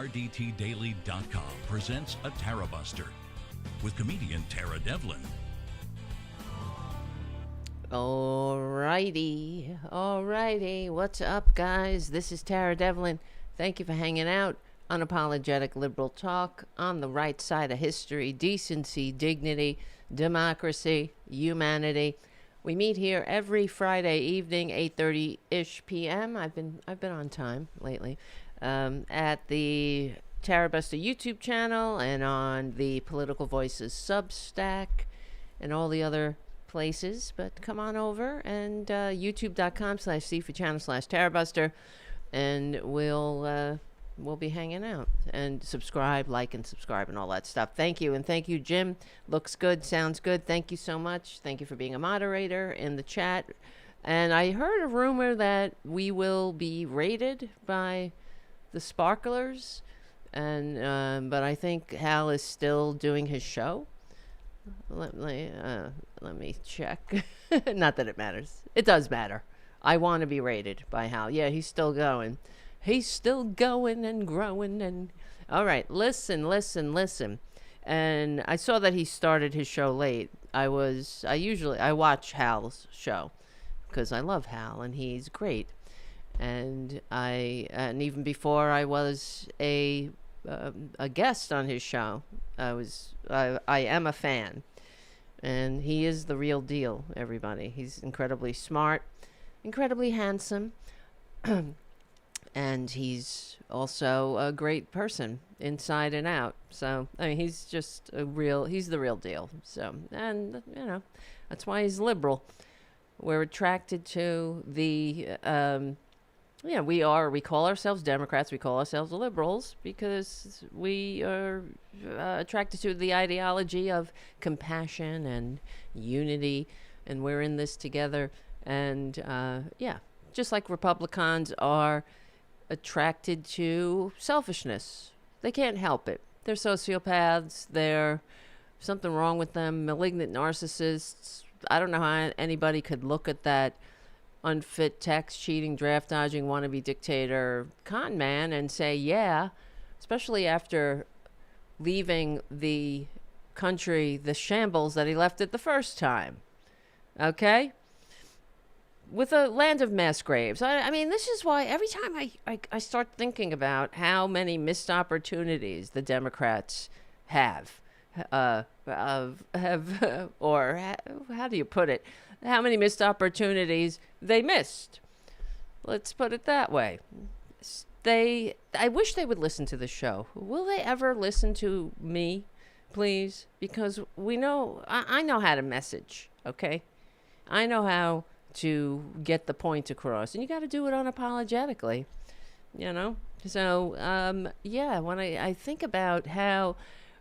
RDTDaily.com presents a Tarabuster with comedian Tara Devlin. Alrighty. What's up, guys? This is Tara Devlin. Thank you for hanging out. Unapologetic liberal talk on the right side of history, decency, dignity, democracy, humanity. We meet here every Friday evening, 8:30-ish p.m. I've been on time lately. At the Tarabuster YouTube channel and on the Political Voices Substack and all the other places. But come on over and youtube.com/c4channel/Tarabuster, and we'll be hanging out. And subscribe, like, and subscribe and all that stuff. Thank you. And thank you, Jim. Looks good, sounds good. Thank you so much. Thank you for being a moderator in the chat. And I heard a rumor that we will be raided by the sparklers, and but I think Hal is still doing his show. Let me check. Not that it matters. It does matter. I want to be raided by Hal. Yeah, he's still going. He's still going and growing. And all right, listen. And I saw that he started his show late. I watch Hal's show because I love Hal and he's great. And even before I was a guest on his show, I am a fan, and he is the real deal, everybody. He's incredibly smart, incredibly handsome, and he's also a great person inside and out. So I mean, he's the real deal. So, and that's why he's liberal. We're attracted to the we call ourselves Democrats, we call ourselves liberals because we are attracted to the ideology of compassion and unity, and we're in this together. And just like Republicans are attracted to selfishness. They can't help it. They're sociopaths. There's something wrong with them, malignant narcissists. I don't know how anybody could look at that unfit, tax cheating, draft dodging, wannabe dictator con man and say, yeah, especially after leaving the country, the shambles that he left it the first time. Okay? With a land of mass graves. I mean, this is why every time I start thinking about how many missed opportunities the Democrats have, or how do you put it? How many missed opportunities they missed. Let's put it that way. I wish they would listen to the show. Will they ever listen to me, please? Because I know how to message, okay? I know how to get the point across, and you got to do it unapologetically, So, when I think about how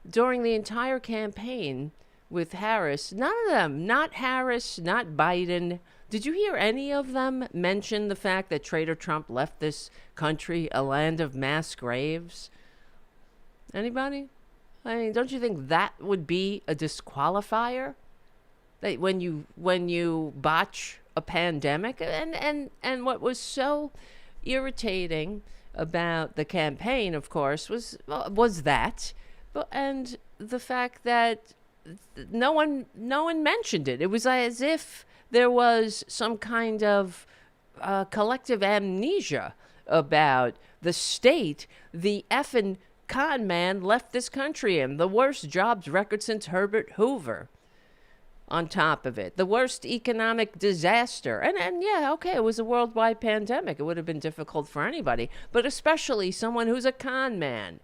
during the entire campaign with Harris, none of them, not Harris, not Biden, did you hear any of them mention the fact that Traitor Trump left this country a land of mass graves? Anybody? I mean, don't you think that would be a disqualifier? That when you botch a pandemic, and what was so irritating about the campaign, of course, was that, and the fact that no one mentioned it. It was as if there was some kind of collective amnesia about the state the effing con man left this country in. The worst jobs record since Herbert Hoover. On top of it, the worst economic disaster. And it was a worldwide pandemic. It would have been difficult for anybody, but especially someone who's a con man.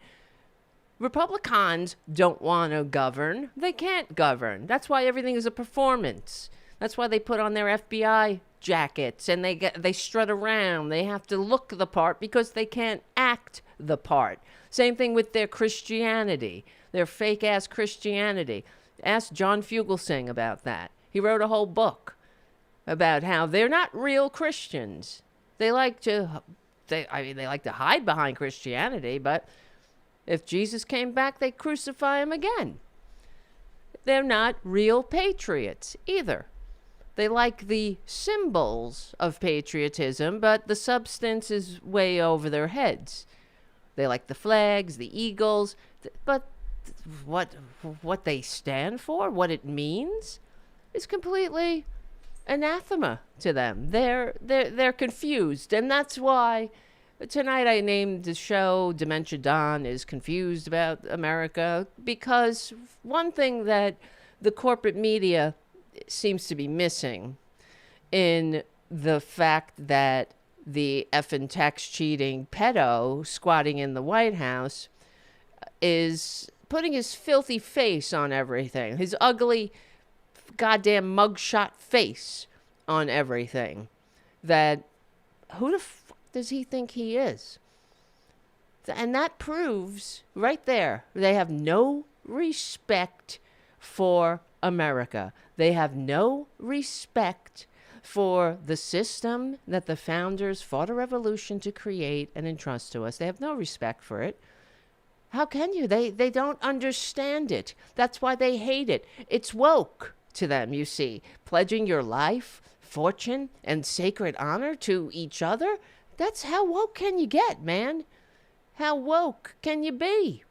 Republicans don't want to govern. They can't govern. That's why everything is a performance. That's why they put on their FBI jackets and they strut around. They have to look the part because they can't act the part. Same thing with their Christianity, their fake-ass Christianity. Ask John Fugelsang about that. He wrote a whole book about how they're not real Christians. They like to hide behind Christianity, but if Jesus came back, they'd crucify him again. They're not real patriots either. They like the symbols of patriotism, but the substance is way over their heads. They like the flags, the eagles, but what they stand for, what it means, is completely anathema to them. They're confused, and that's why tonight I named the show Dementia Don is confused about America, because one thing that the corporate media seems to be missing in the fact that the effing tax cheating pedo squatting in the White House is putting his filthy face on everything, his ugly goddamn mugshot face on everything. That who the fuck does he think he is? And that proves right there, they have no respect for America. They have no respect for the system that the founders fought a revolution to create and entrust to us. They have no respect for it. How can you? They don't understand it. That's why they hate it. It's woke to them, you see. Pledging your life, fortune, and sacred honor to each other. That's how woke can you get, man? How woke can you be?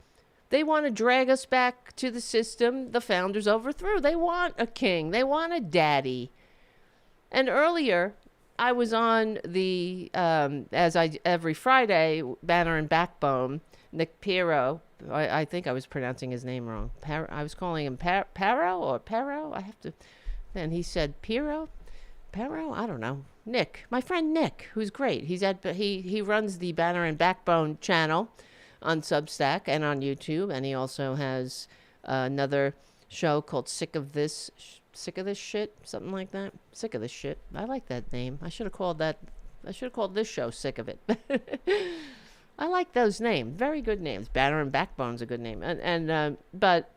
They want to drag us back to the system the founders overthrew. They want a king. They want a daddy. And earlier, I was on the, every Friday, Banner and Backbone, Nick Piro. I think I was pronouncing his name wrong. I was calling him Paro or Pero. I have to. Then he said Piro, Pero. I don't know. Nick, my friend Nick, who's great. He runs the Banner and Backbone channel on Substack and on YouTube, and he also has another show called Sick of This Shit, something like that. Sick of This Shit. I like that name. I should have called this show Sick of It. I like those names. Very good names. Banner and Backbone's a good name. But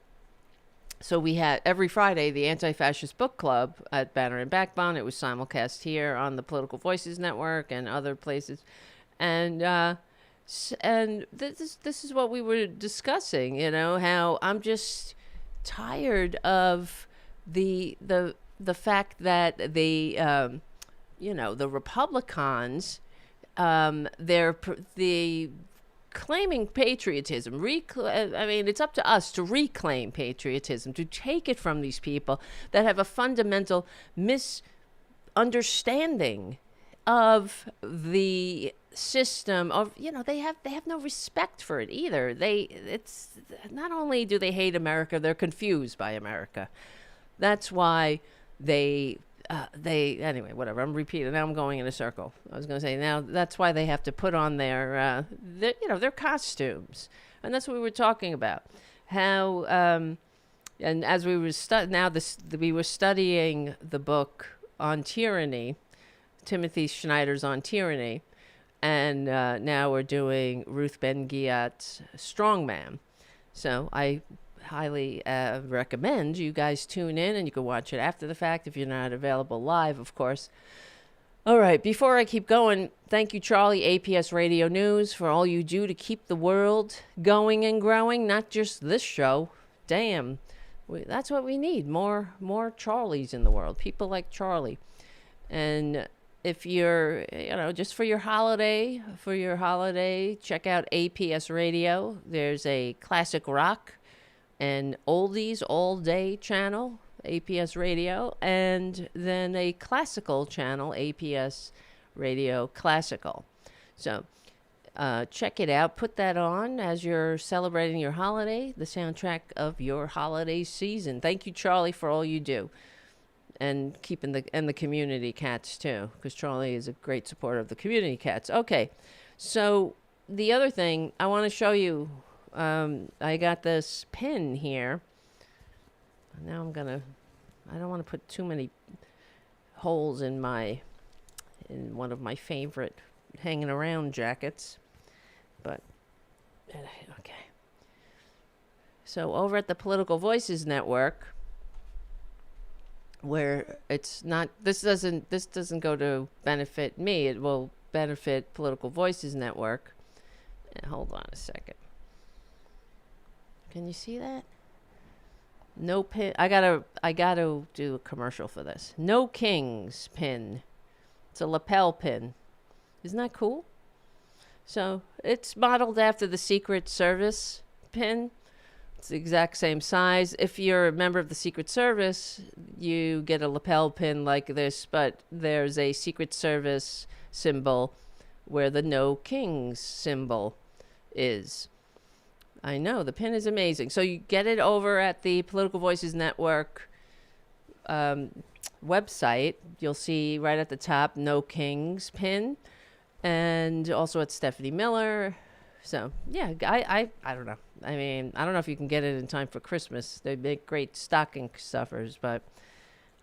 so we had every Friday the Anti-Fascist Book Club at Banner and Backbone. It was simulcast here on the Political Voices Network and other places. And this is what we were discussing, how I'm just tired of the fact that the Republicans, they're claiming patriotism. It's up to us to reclaim patriotism, to take it from these people that have a fundamental misunderstanding of the system. They have no respect for it either. It's not only do they hate America, they're confused by America. That's why anyway, whatever. I'm repeating. Now I'm going in a circle. I was going to say, now that's why they have to put on their costumes. And that's what we were talking about. How, and as we were we were studying the book on tyranny, Timothy Schneider's On Tyranny, and now we're doing Ruth Ben-Ghiat's Strongman. So I highly recommend you guys tune in, and you can watch it after the fact if you're not available live, of course. All right, before I keep going, thank you, Charlie, APS Radio News, for all you do to keep the world going and growing, not just this show. Damn, that's what we need, more Charlies in the world, people like Charlie. And if you're, just for your holiday, check out APS Radio. There's a classic rock and oldies all day channel, APS Radio, and then a classical channel, APS Radio Classical. So check it out. Put that on as you're celebrating your holiday, the soundtrack of your holiday season. Thank you, Charlie, for all you do. And keeping the community cats too, because Charlie is a great supporter of the community cats. Okay, so the other thing I want to show you, I got this pin here. Now I don't want to put too many holes in one of my favorite hanging around jackets, but okay. So over at the Political Voices Network, where it's not, this doesn't go to benefit me, it will benefit Political Voices Network. Hold on a second. Can you see that? No pin. I gotta do a commercial for this. No Kings pin. It's a lapel pin. Isn't that cool? So it's modeled after the Secret Service pin. It's the exact same size. If you're a member of the Secret Service, you get a lapel pin like this, but there's a Secret Service symbol where the No Kings symbol is. I know, the pin is amazing. So you get it over at the Political Voices Network website. You'll see right at the top, No Kings pin. And also at Stephanie Miller. So, yeah, I don't know. I mean, I don't know if you can get it in time for Christmas. They make great stocking stuffers, but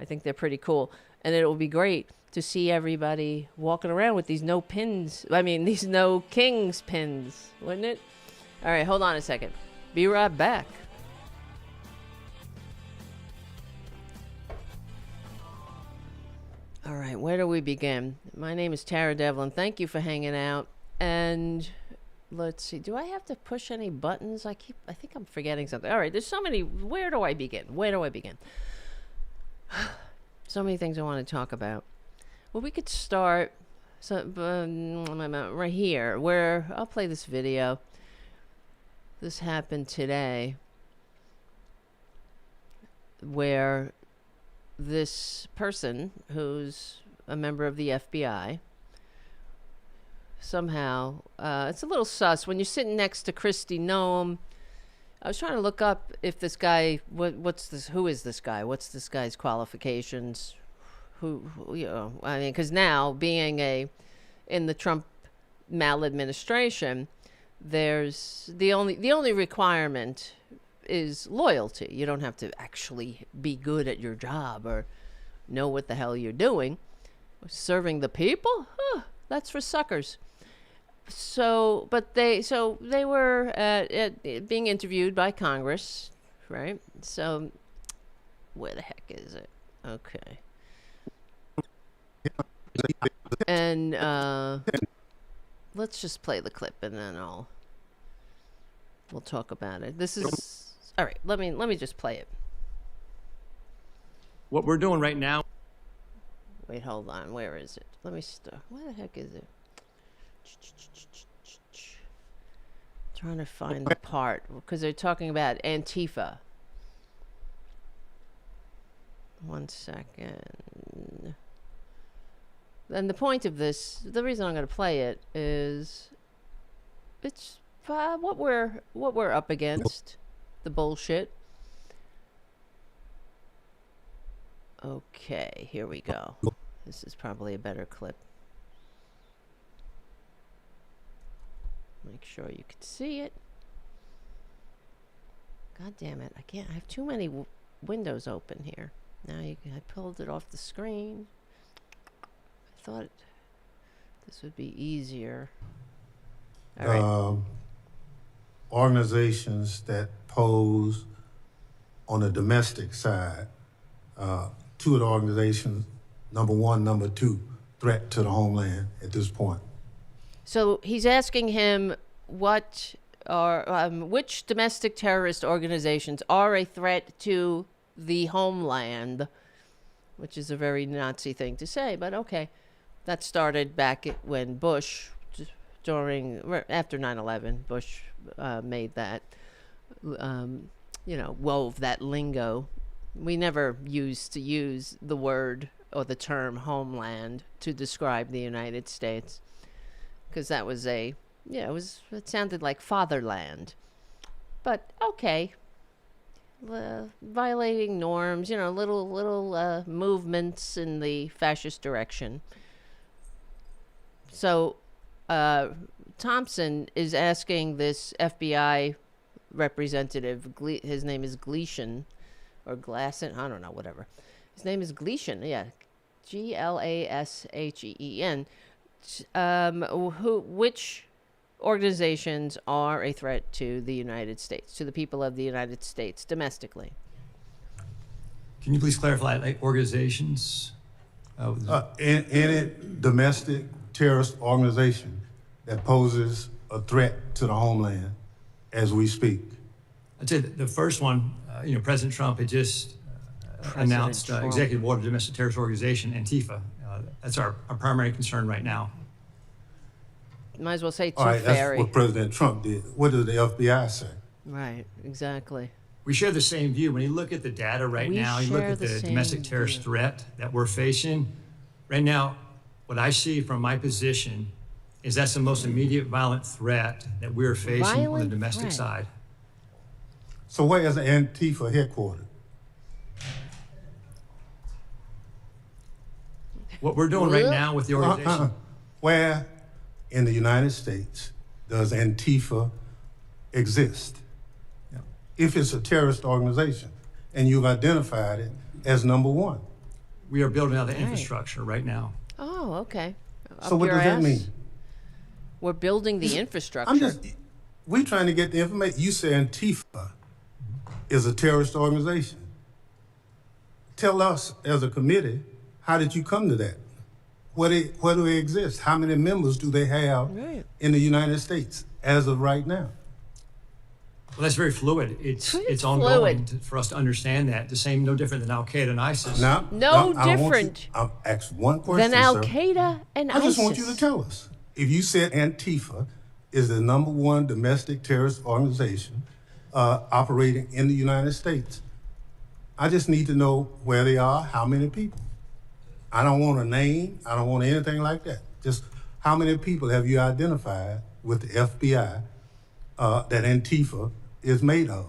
I think they're pretty cool. And it will be great to see everybody walking around with these these No Kings pins, wouldn't it? All right, hold on a second. Be right back. All right, where do we begin? My name is Tara Devlin. Thank you for hanging out. And let's see. Do I have to push any buttons? I think I'm forgetting something. All right, there's so many. Where do I begin? So many things I want to talk about. Well, we could start right here, where I'll play this video. This happened today, where this person who's a member of the FBI somehow, it's a little sus when you're sitting next to Kristi Noem. I was trying to look up if this guy, who is this guy? What's this guy's qualifications? Because now being in the Trump maladministration, there's the only requirement is loyalty. You don't have to actually be good at your job or know what the hell you're doing. Serving the people? That's for suckers. So they were being interviewed by Congress, right? So where the heck is it? Okay. And let's just play the clip and then we'll talk about it. This is all right. Let me just play it. What we're doing right now. Wait, hold on. Where is it? Let me start. Where the heck is it? Trying to find the part because they're talking about Antifa. One second. And the point of this, the reason I'm going to play it is, it's what we're up against, the bullshit. Okay, here we go. This is probably a better clip. Make sure you can see it. God damn it! I have too many windows open here. Now I pulled it off the screen. I thought this would be easier. All right. Organizations that pose on the domestic side, two of the organizations, number one, number two, threat to the homeland at this point. So he's asking him which domestic terrorist organizations are a threat to the homeland, which is a very Nazi thing to say, but okay. That started back when Bush, after 9/11, Bush made that, wove that lingo. We never used to use the word or the term homeland to describe the United States, because that was it sounded like fatherland. But okay, violating norms, little movements in the fascist direction. So Thompson is asking this FBI representative, his name is Glasheen, or Glasheen, I don't know, whatever. His name is Glasheen, yeah, Glasheen. Which organizations are a threat to the United States, to the people of the United States domestically? Can you please clarify, like organizations? Any domestic terrorist organization that poses a threat to the homeland as we speak. I'd say the first one, President Trump had just announced executive order domestic terrorist organization, Antifa. That's our primary concern right now. Might as well say All tooth right, that's fairy. what President Trump did. What did the FBI say? Right, exactly. We share the same view. When you look at the data right We now, you look share at the the same domestic terrorist view. threat that we're facing. Right now, what I see from my position is that's the most immediate violent threat that we're facing on the Violent domestic threat. side. So where is Antifa headquartered? What we're doing right now with the organization, Where in the United States does Antifa exist? If it's a terrorist organization and you've identified it as number one. we are building out the infrastructure right now. Oh, okay. So Up what your does that ass. mean? We're building the infrastructure. We're trying to get the information. You say Antifa is a terrorist organization. Tell us as a committee, how did you come to that? Where do they exist? How many members do they have Right. in the United States as of right now? Well, that's very fluid. It's It's ongoing fluid. for us to understand that. The same, no different than Al Qaeda and ISIS. Now, No I want different I'll ask one question, Than Al sir. Qaeda and I just want ISIS. you to tell us. If you said Antifa is the number one domestic terrorist organization operating in the United States, I just need to know where they are, how many people. I don't want a name. I don't want anything like that. Just how many people have you identified with the FBI that Antifa is made of?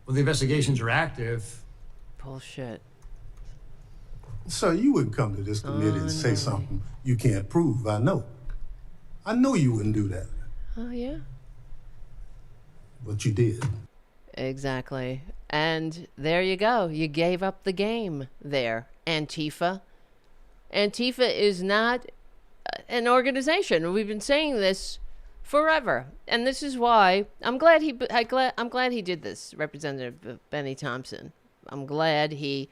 Well, the investigations are active. Bullshit. Sir, you wouldn't come to this committee and say something you can't prove. I know. I know you wouldn't do that, Oh, yeah. but you did. Exactly. And there you go. You gave up the game there, Antifa. Antifa is not an organization. We've been saying this forever, and this is why I'm glad he did this, Representative Benny Thompson. I'm glad he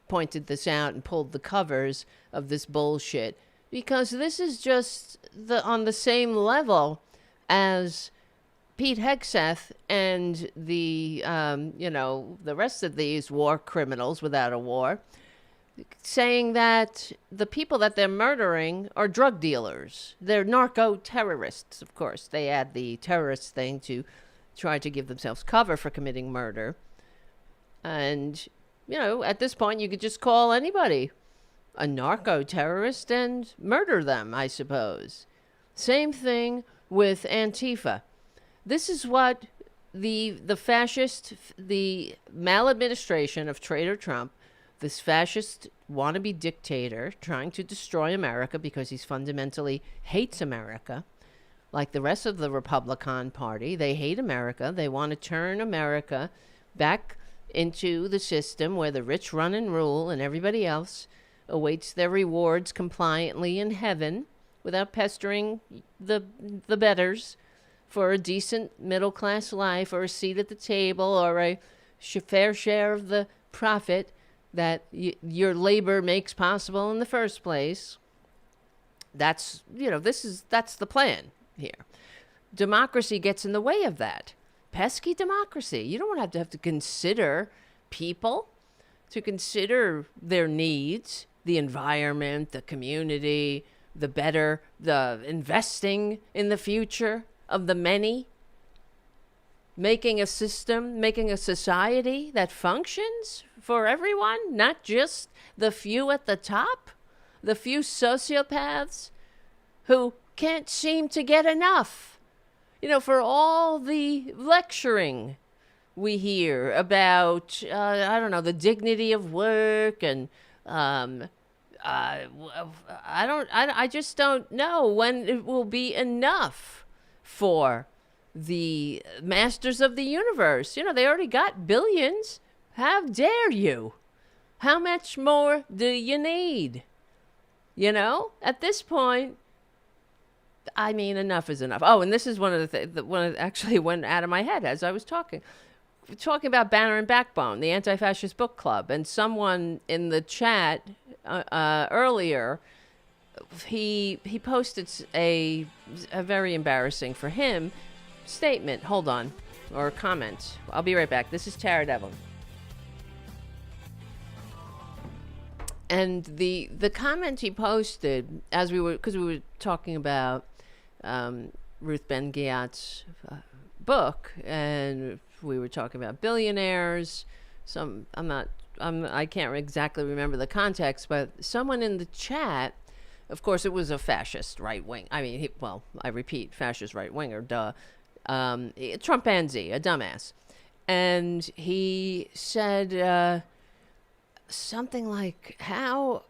pointed this out and pulled the covers of this bullshit, because this is just on the same level as Pete Hegseth and the rest of these war criminals without a war, saying that the people that they're murdering are drug dealers. They're narco-terrorists, of course. They add the terrorist thing to try to give themselves cover for committing murder. And, at this point, you could just call anybody a narco-terrorist and murder them, I suppose. Same thing with Antifa. This is what the maladministration of Traitor Trump, this fascist wannabe dictator trying to destroy America because he fundamentally hates America, like the rest of the Republican Party. They hate America. They want to turn America back into the system where the rich run and rule and everybody else awaits their rewards compliantly in heaven without pestering the betters for a decent middle-class life or a seat at the table or a fair share of the profit that your labor makes possible in the first place. That's the plan here. Democracy gets in the way of that. Pesky democracy. You don't have to consider people, to consider their needs, the environment, the community, the investing in the future of the many, making a system, making a society that functions for everyone, not just the few at the top, the few sociopaths who can't seem to get enough. For all the lecturing we hear about, the dignity of work and I just don't know when it will be enough for the masters of the universe. They already got billions. How dare you? How much more do you need? At this point, enough is enough. Oh, and this is one of the things that actually went out of my head as I was talking about Banner and Backbone, the Anti-Fascist Book Club, and someone in the chat earlier, he posted a very embarrassing for him statement. Hold on, or comment. I'll be right back. This is Tara Devlin. And the comment he posted as because we were talking about Ruth Ben-Ghiat's book, and we were talking about billionaires. I can't exactly remember the context, but someone in the chat, of course, it was a fascist right wing. I mean, I repeat, fascist right winger, duh. Trumpanzee, a dumbass. And he said something like, how,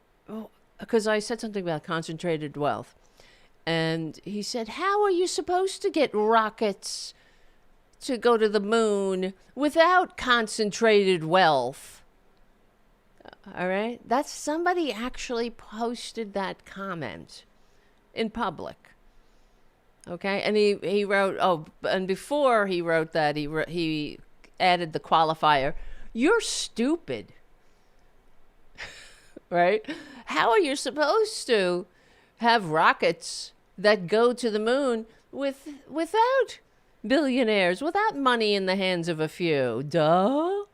because I said something about concentrated wealth. And he said, how are you supposed to get rockets to go to the moon without concentrated wealth? All right? That's somebody actually posted that comment in public. Okay? And he wrote, and before he wrote that, he added the qualifier, you're stupid. Right? How are you supposed to have rockets that go to the moon without billionaires, without money in the hands of a few? Duh.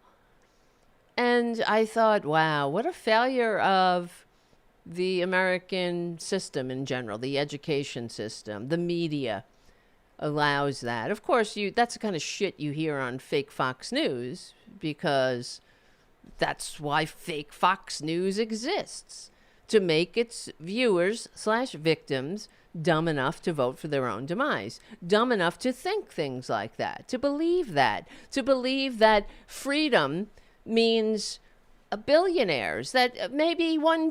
And I thought, wow, what a failure of the American system in general, the education system, the media allows that. Of course, that's the kind of shit you hear on fake Fox News, because that's why fake Fox News exists, to make its viewers/victims dumb enough to vote for their own demise, dumb enough to think things like that, to believe that freedom means billionaires, that maybe one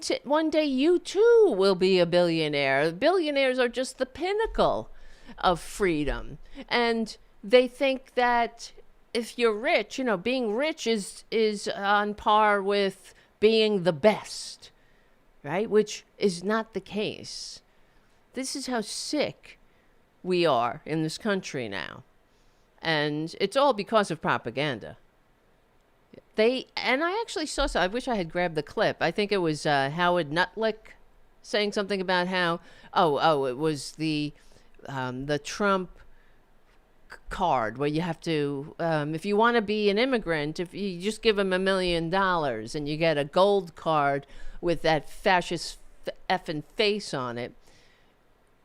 day you too will be a billionaire. Billionaires are just the pinnacle of freedom. And they think that if you're rich, being rich is on par with being the best, right? Which is not the case. This is how sick we are in this country now. And it's all because of propaganda. And I actually saw, I wish I had grabbed the clip. I think it was Howard Nutlick saying something about how, it was the Trump card where you have to, if you want to be an immigrant, if you just give them $1 million and you get a gold card with that fascist effing face on it,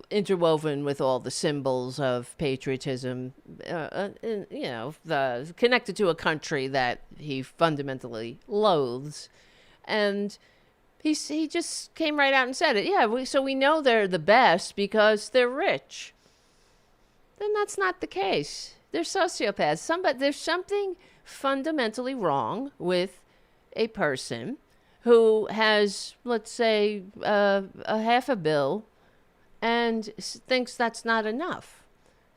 interwoven with all the symbols of patriotism, connected to a country that he fundamentally loathes. And he just came right out and said it. Yeah, so we know they're the best because they're rich. Then that's not the case. They're sociopaths. There's something fundamentally wrong with a person who has, let's say, a half a bill and thinks that's not enough.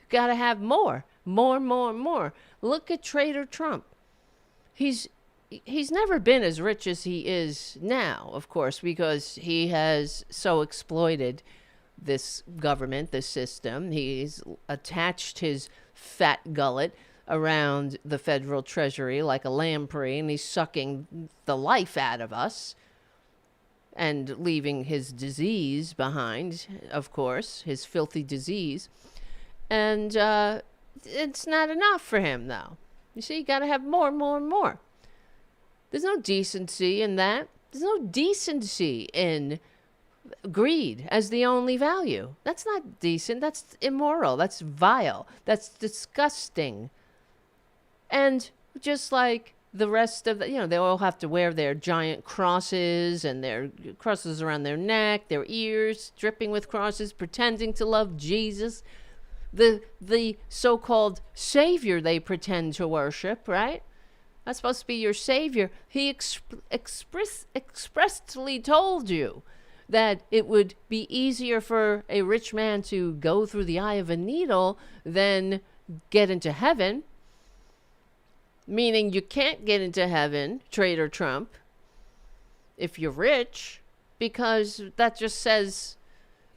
You've got to have more. Look at Traitor Trump. He's never been as rich as he is now, of course, because he has so exploited this government, this system. He's attached his fat gullet around the federal treasury like a lamprey, and he's sucking the life out of us and leaving his disease behind, of course, his filthy disease. And it's not enough for him, though. You see, you got to have more. There's no decency in that. There's no decency in greed as the only value. That's not decent. That's immoral. That's vile. That's disgusting. And just like the rest of the, they all have to wear their giant crosses and their crosses around their neck, their ears dripping with crosses, pretending to love Jesus, the so-called savior they pretend to worship, right? That's supposed to be your savior. He expressly told you that it would be easier for a rich man to go through the eye of a needle than get into heaven. Meaning you can't get into heaven, Traitor Trump, if you're rich, because that just says,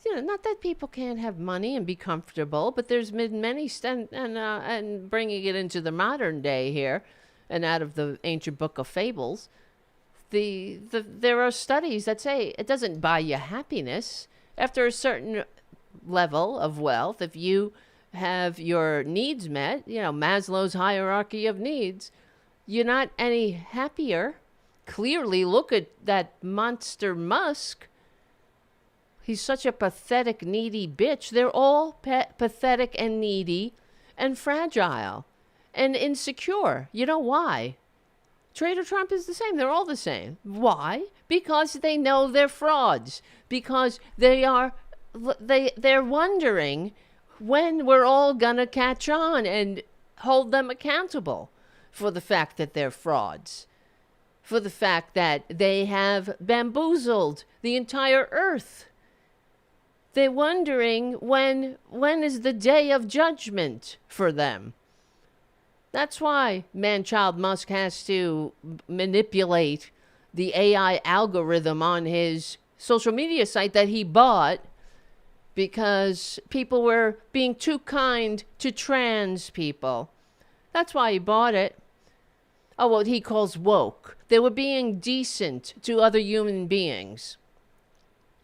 not that people can't have money and be comfortable, but there's been many, and bringing it into the modern day here, and out of the ancient book of fables, there are studies that say it doesn't buy you happiness. After a certain level of wealth, if you have your needs met, Maslow's hierarchy of needs, you're not any happier clearly look at that monster Musk. He's such a pathetic, needy bitch. They're all pathetic and needy and fragile and insecure. You know why? Traitor Trump is the same. They're all the same. Why? Because they know they're frauds. Because they're wondering when we're all gonna catch on and hold them accountable for the fact that they're frauds, for the fact that they have bamboozled the entire earth. They're wondering when is the day of judgment for them. That's why man-child Musk has to manipulate the AI algorithm on his social media site that he bought, because people were being too kind to trans people. That's why he bought it. Oh, what he calls woke. They were being decent to other human beings.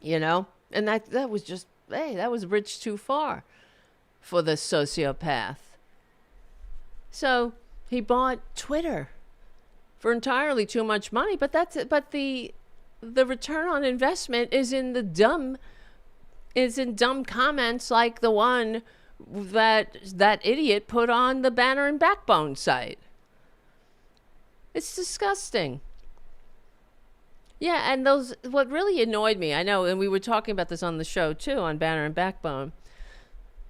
You know? And that was just, hey, that was a bridge too far for the sociopath. So he bought Twitter for entirely too much money, but the return on investment is in dumb comments like the one that idiot put on the Banner and Backbone site. It's disgusting. Yeah, and what really annoyed me, I know, and we were talking about this on the show too, on Banner and Backbone,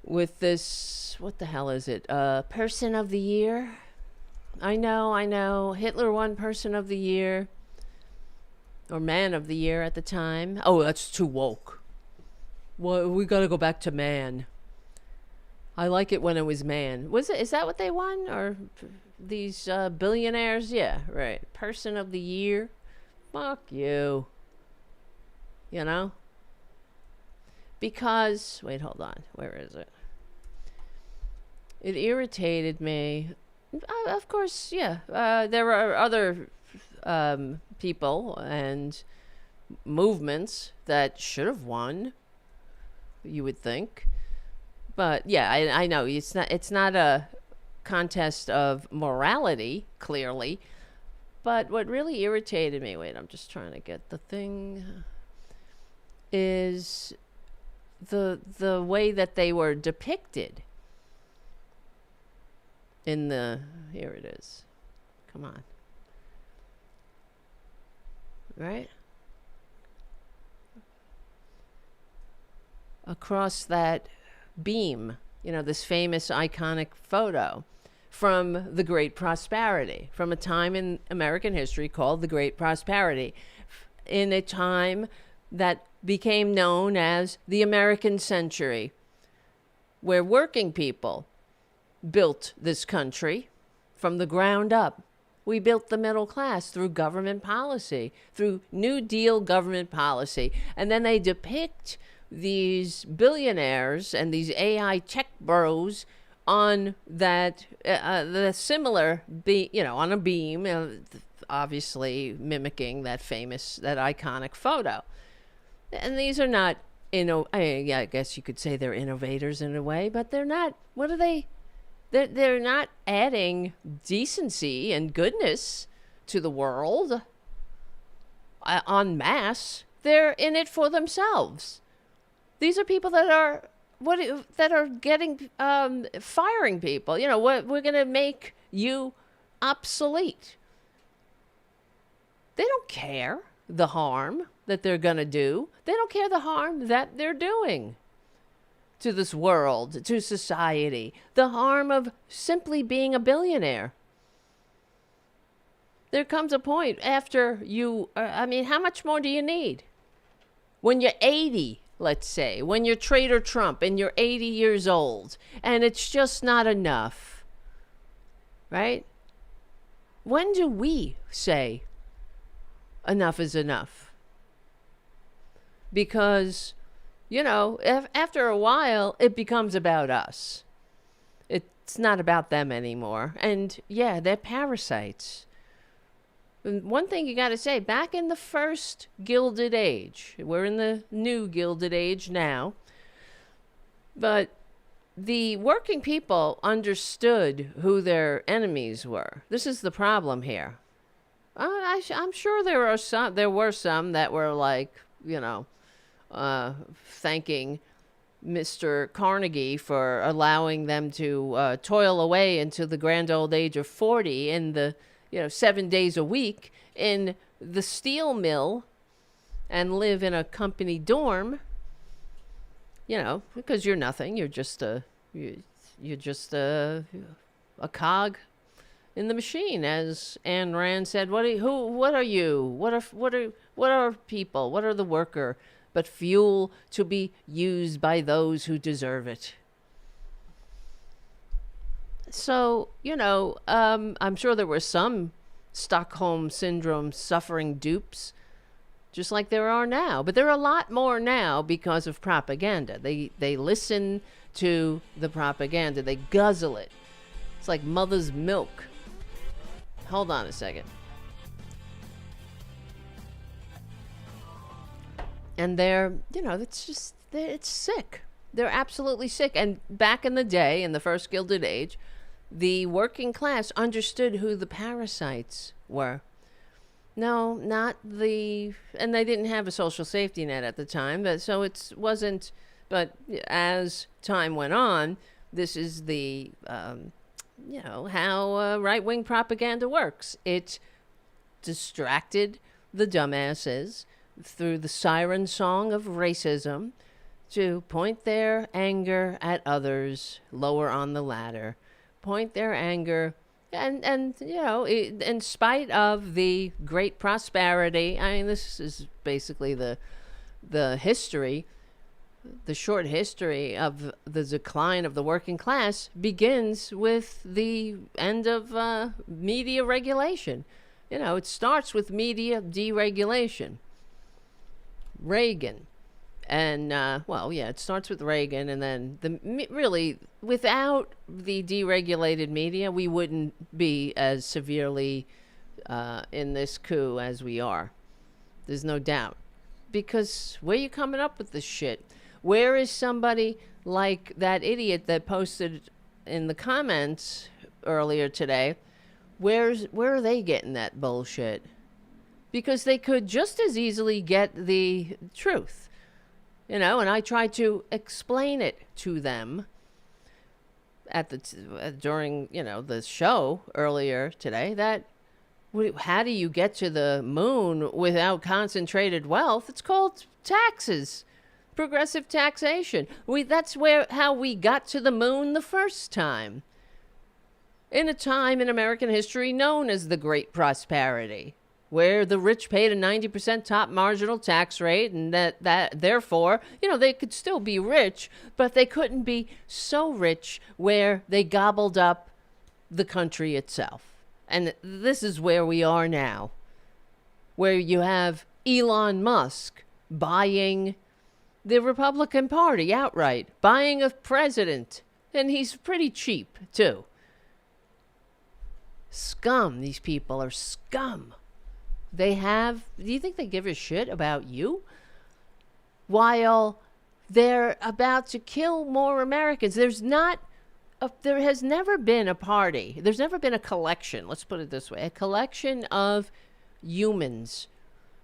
with this, what the hell is it? Person of the Year? I know. Hitler won Person of the Year, or Man of the Year at the time. Oh, that's too woke. Well, we got to go back to man. I like it when it was man. Is that what they won? Or these billionaires? Yeah, right. Person of the Year. Fuck you. You know? Because, wait, hold on. Where is it? It irritated me. Of course, yeah. There are other people and movements that should have won, you would think. But yeah, I know it's not a contest of morality, clearly. But what really irritated me, wait, I'm just trying to get the thing, is the way that they were depicted in here it is. Come on. Right? Across that beam, this famous iconic photo from the Great Prosperity, from a time in American history called the Great Prosperity, in a time that became known as the American Century, where working people built this country from the ground up. We built the middle class through government policy, through New Deal government policy. And then they depict these billionaires and these AI tech bros on that, the similar, on a beam, obviously mimicking that iconic photo. And these are not, I guess you could say they're innovators in a way, but they're not, what are they? They're not adding decency and goodness to the world en masse. They're in it for themselves. These are people that are getting firing people. We're going to make you obsolete. They don't care the harm that they're going to do. They don't care the harm that they're doing to this world, to society, the harm of simply being a billionaire. There comes a point after you, how much more do you need? When you're 80, let's say, when you're Traitor Trump and you're 80 years old, and it's just not enough, right? When do we say enough is enough? Because after a while, it becomes about us. It's not about them anymore. And yeah, they're parasites. And one thing you got to say, back in the first Gilded Age, we're in the new Gilded Age now, but the working people understood who their enemies were. This is the problem here. I'm sure there were some that were like, thanking Mr. Carnegie for allowing them to toil away into the grand old age of 40 in the, 7 days a week in the steel mill and live in a company dorm, because you're nothing. You're just you're just a cog in the machine, as Ayn Rand said. What are you? What are people? What are the worker but fuel to be used by those who deserve it? So, I'm sure there were some Stockholm Syndrome suffering dupes, just like there are now. But there are a lot more now because of propaganda. They listen to the propaganda. They guzzle it. It's like mother's milk. Hold on a second. And they're, it's sick. They're absolutely sick. And back in the day, in the first Gilded Age, the working class understood who the parasites were. No, not the... And they didn't have a social safety net at the time, so it wasn't... But as time went on, this is the, how right-wing propaganda works. It distracted the dumbasses through the siren song of racism to point their anger at others lower on the ladder. Point their anger... And in spite of the great prosperity, I mean, this is basically the history, the short history of the decline of the working class begins with the end of media regulation. It starts with media deregulation. Reagan. And, it starts with Reagan, and then really, without the deregulated media, we wouldn't be as severely in this coup as we are. There's no doubt. Because where are you coming up with this shit? Where is somebody like that idiot that posted in the comments earlier today? Where are they getting that bullshit? Because they could just as easily get the truth. And I tried to explain it to them during the show earlier today, that how do you get to the moon without concentrated wealth? It's called taxes, progressive taxation. That's how we got to the moon the first time, in a time in American history known as the Great Prosperity, where the rich paid a 90% top marginal tax rate, and that therefore, they could still be rich, but they couldn't be so rich where they gobbled up the country itself. And this is where we are now, where you have Elon Musk buying the Republican Party outright, buying a president, and he's pretty cheap, too. Scum. These people are scum. Do you think they give a shit about you? While they're about to kill more Americans. There has never been a party. There's never been a collection, let's put it this way, a collection of humans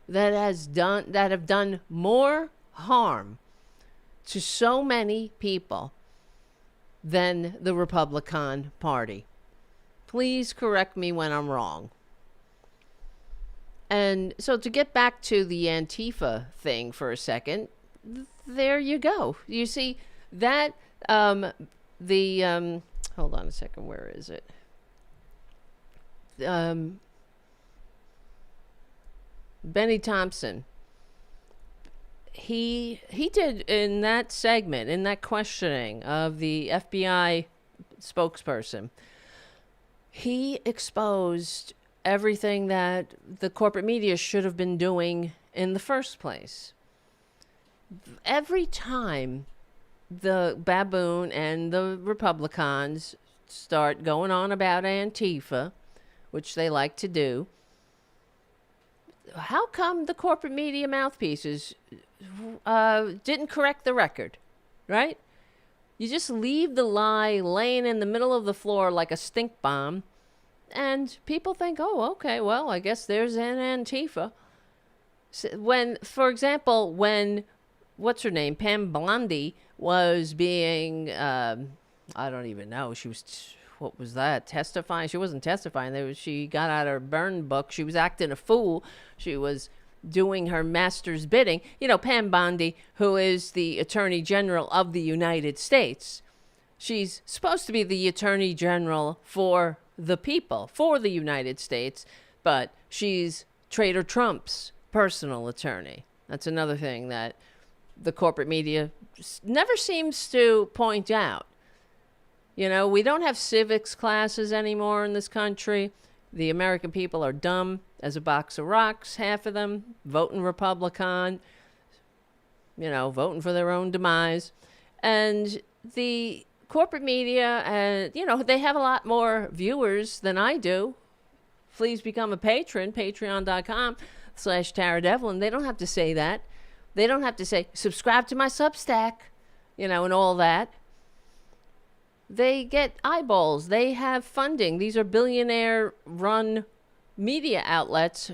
that have done more harm to so many people than the Republican Party. Please correct me when I'm wrong. And so to get back to the Antifa thing for a second, there you go. You see that hold on a second, where is it? Benny Thompson. He did in that segment, in that questioning of the FBI spokesperson, he exposed everything that the corporate media should have been doing in the first place. Every time the baboon and the Republicans start going on about Antifa, which they like to do, how come the corporate media mouthpieces didn't correct the record, right? You just leave the lie laying in the middle of the floor like a stink bomb, And people think, oh, okay, well, I guess there's an Antifa. When, for example, what's her name, Pam Bondi was being, I don't even know, she was, what was that, testifying? She wasn't testifying. She got out her burn book. She was acting a fool. She was doing her master's bidding. You know, Pam Bondi, who is the Attorney General of the United States. She's supposed to be the Attorney General for the people, for the United States, but she's Traitor Trump's personal attorney. That's another thing that the corporate media never seems to point out. You know, we don't have civics classes anymore in this country. The American people are dumb as a box of rocks, half of them, voting Republican, you know, voting for their own demise. And the corporate media, you know, they have a lot more viewers than I do. Please become a patron, patreon.com/Tara Devlin. They don't have to say that. They don't have to say, subscribe to my Substack, you know, and all that. They get eyeballs. They have funding. These are billionaire-run media outlets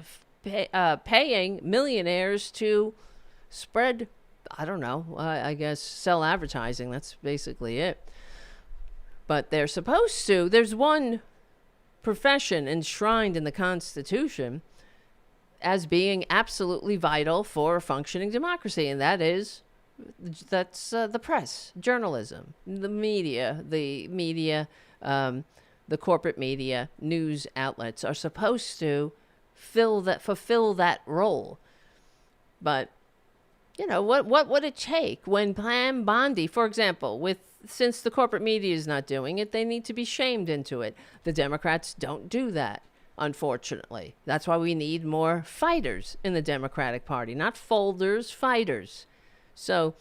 paying millionaires to spread, I don't know, I guess sell advertising. That's basically it. But they're supposed to. There's one profession enshrined in the Constitution as being absolutely vital for a functioning democracy, and that's the press, journalism, the media, the corporate media, news outlets are supposed to fulfill that role. But you know, what would it take when Pam Bondi, for example, since the corporate media is not doing it, they need to be shamed into it. The Democrats don't do that, unfortunately. That's why we need more fighters in the Democratic Party, not folders, fighters. So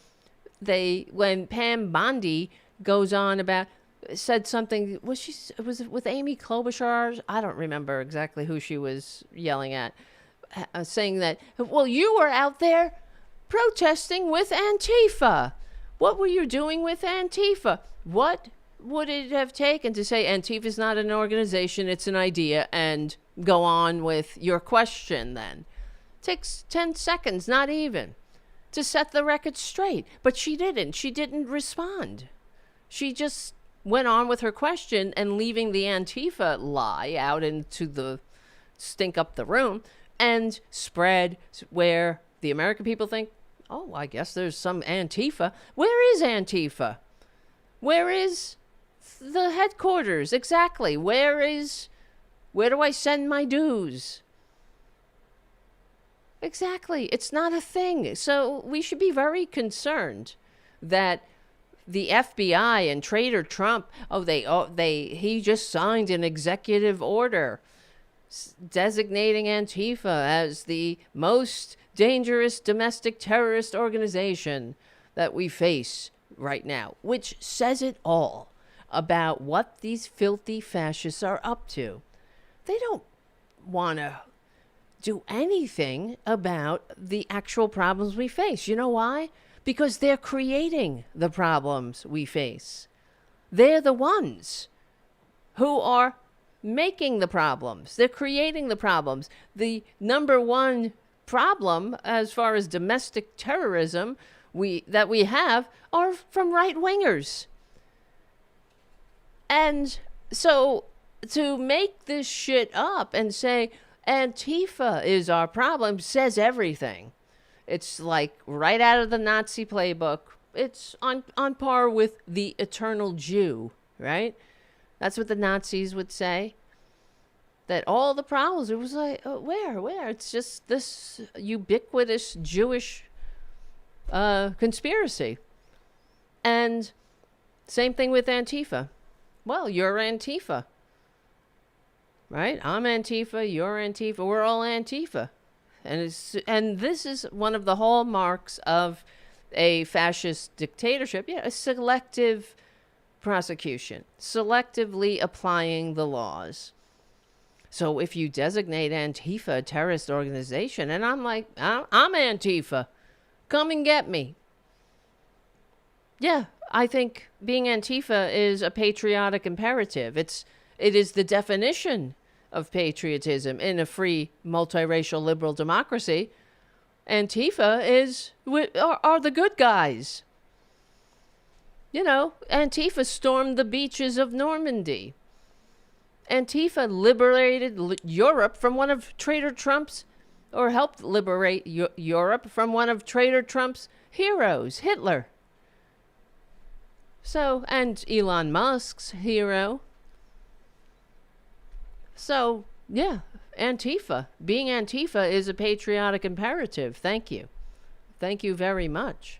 when Pam Bondi goes on said something, was it with Amy Klobuchar? I don't remember exactly who she was yelling at, saying that, well, you were out there protesting with Antifa. What were you doing with Antifa? What would it have taken to say Antifa is not an organization, it's an idea, and go on with your question then? It takes 10 seconds, not even, to set the record straight. But she didn't. She didn't respond. She just went on with her question and leaving the Antifa lie out into the stink up the room and spread where the American people think, oh, I guess there's some Antifa. Where is Antifa? Where is the headquarters? Exactly. Where do I send my dues? Exactly. It's not a thing. So we should be very concerned that the FBI and Traitor Trump, he just signed an executive order designating Antifa as the most dangerous domestic terrorist organization that we face right now, which says it all about what these filthy fascists are up to. They don't want to do anything about the actual problems we face. You know why? Because they're creating the problems we face. They're the ones who are making the problems. They're creating the problems. The number one problem as far as domestic terrorism that we have are from right-wingers. And so to make this shit up and say Antifa is our problem says everything. It's like right out of the Nazi playbook. It's on par with the eternal Jew, right? That's what the Nazis would say. That all the problems, it was like, where? It's just this ubiquitous Jewish conspiracy. And same thing with Antifa. Well, you're Antifa. Right? I'm Antifa, you're Antifa, we're all Antifa. And this is one of the hallmarks of a fascist dictatorship. Yeah, a selective prosecution, selectively applying the laws. So if you designate Antifa a terrorist organization, and I'm like, I'm Antifa, come and get me. Yeah, I think being Antifa is a patriotic imperative. It is the definition of patriotism in a free, multiracial, liberal democracy. Antifa are the good guys. You know, Antifa stormed the beaches of Normandy. Antifa liberated Europe from one of Traitor Trump's, or helped liberate Europe from one of Traitor Trump's heroes, Hitler. So, and Elon Musk's hero. So, yeah, Antifa. Being Antifa is a patriotic imperative. Thank you. Thank you very much.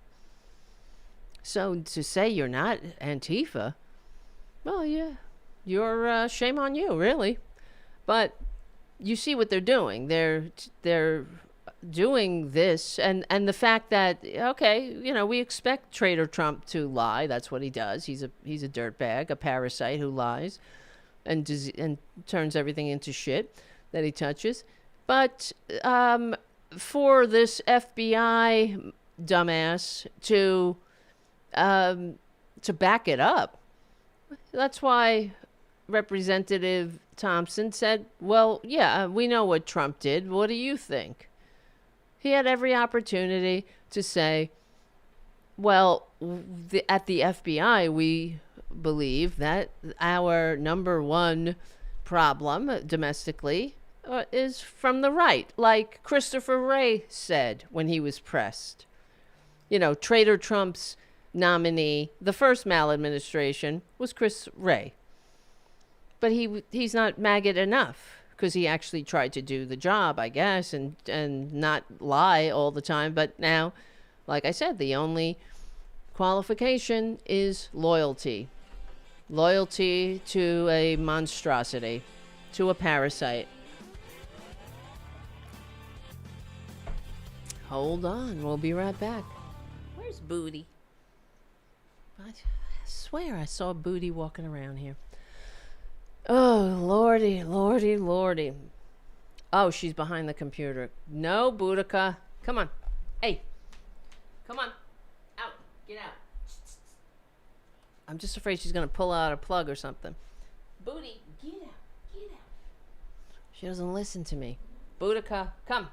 So, to say you're not Antifa, well, yeah, you're shame on you, really. But you see what they're doing. They're doing this, and the fact that, okay, you know, we expect Traitor Trump to lie. That's what he does. He's a dirtbag, a parasite who lies and turns everything into shit that he touches. But for this FBI dumbass to back it up, that's why Representative Thompson said, well, yeah, we know what Trump did. What do you think? He had every opportunity to say, well, at the FBI, we believe that our number one problem domestically is from the right, like Christopher Wray said when he was pressed. You know, Traitor Trump's nominee, the first maladministration, was Chris Wray. But he's not maggot enough, because he actually tried to do the job, I guess, and not lie all the time. But now, like I said, the only qualification is loyalty. Loyalty to a monstrosity, to a parasite. Hold on, we'll be right back. Where's Booty? I swear I saw Booty walking around here. Oh, lordy, lordy, lordy. Oh, she's behind the computer. No, Boudica. Come on. Hey. Come on. Out. Get out. I'm just afraid she's going to pull out a plug or something. Booty, get out. Get out. She doesn't listen to me. Boudica, come.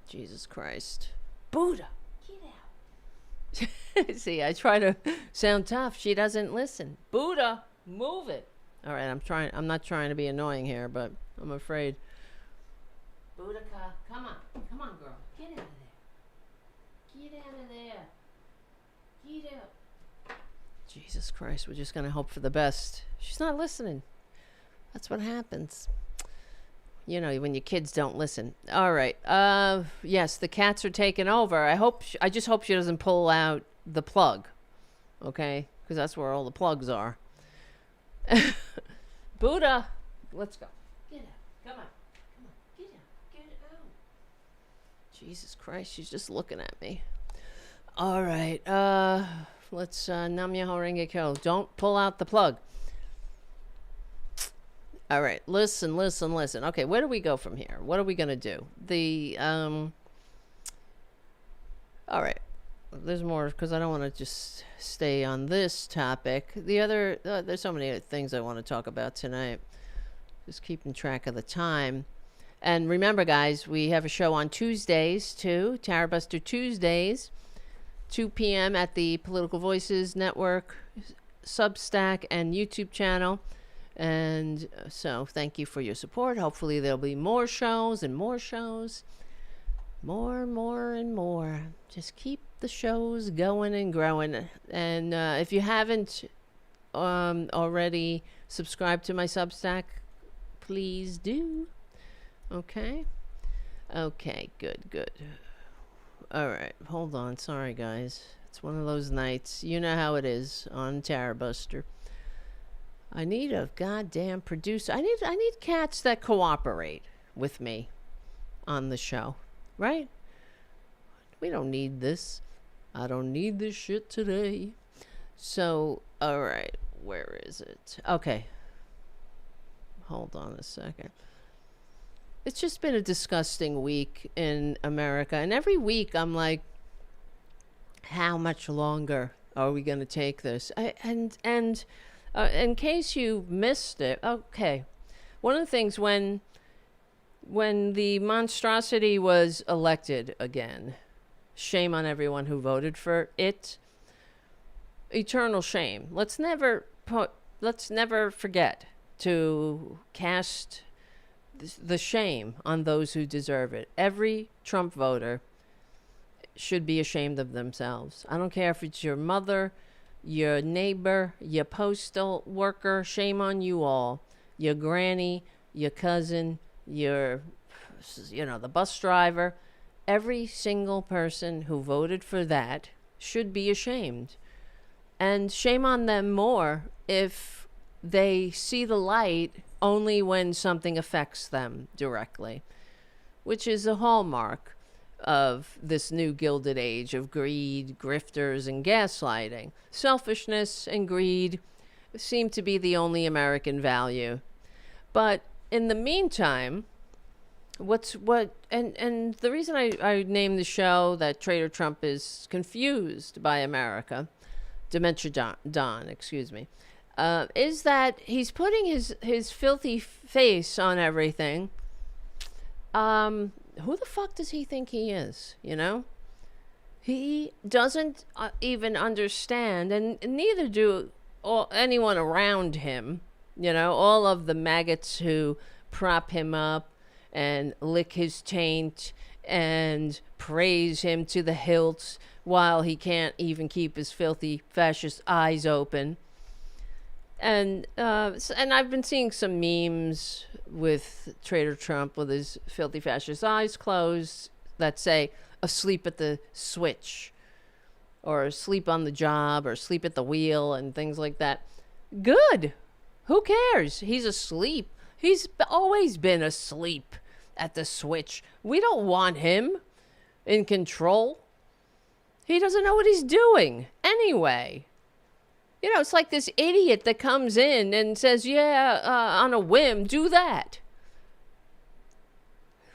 Jesus Christ. Buddha, get out. See, I try to sound tough. She doesn't listen. Buddha, move it. All right, I'm not trying to be annoying here, but I'm afraid. Boudica, come on. Come on, girl. Get out of there. Get out of there. Get out. Jesus Christ, we're just going to hope for the best. She's not listening. That's what happens. You know, when your kids don't listen. All right. Yes, the cats are taking over. I just hope she doesn't pull out the plug. Okay? Because that's where all the plugs are. Buddha, let's go. Get out. Come on. Come on. Get out. Get out. Jesus Christ, she's just looking at me. All right. Let's Nam Myoho Renge Kyo. Don't pull out the plug. All right. Listen. Okay, where do we go from here? What are we going to do? All right. There's more, because I don't want to just stay on this topic. The other, there's so many things I want to talk about tonight. Just keeping track of the time. And remember, guys, we have a show on Tuesdays, too. Tarabuster Tuesdays, 2 p.m. at the Political Voices Network, Substack, and YouTube channel. And so thank you for your support. Hopefully there'll be more shows and more shows. More and more. Just keep the shows going and growing. And if you haven't already subscribed to my Substack, please do. Okay? Okay, good. All right, hold on. Sorry, guys. It's one of those nights. You know how it is on Tarabuster. I need a goddamn producer. I need cats that cooperate with me on the show. Right? We don't need this. I don't need this shit today. So, all right. Where is it? Okay. Hold on a second. It's just been a disgusting week in America. And every week I'm like, how much longer are we going to take this? And in case you missed it, okay. One of the things when the monstrosity was elected again, shame on everyone who voted for it. Eternal shame. Let's never forget to cast the shame on those who deserve it. Every Trump voter should be ashamed of themselves. I don't care if it's your mother, your neighbor, your postal worker, shame on you all. Your granny, your cousin, the bus driver. Every single person who voted for that should be ashamed. And shame on them more if they see the light only when something affects them directly, which is a hallmark of this new gilded age of greed, grifters, and gaslighting. Selfishness and greed seem to be the only American value. But in the meantime, and the reason I named the show that Traitor Trump is confused by America, Dementia Don, excuse me, is that he's putting his filthy face on everything. Who the fuck does he think he is, you know? He doesn't even understand, and neither do anyone around him, you know, all of the maggots who prop him up and lick his taint and praise him to the hilt while he can't even keep his filthy fascist eyes open. And I've been seeing some memes with Traitor Trump with his filthy fascist eyes closed that say asleep at the switch or asleep on the job or asleep at the wheel and things like that. Good. Who cares? He's asleep. He's always been asleep at the switch. We don't want him in control. He doesn't know what he's doing anyway. You know, it's like this idiot that comes in and says, on a whim, do that.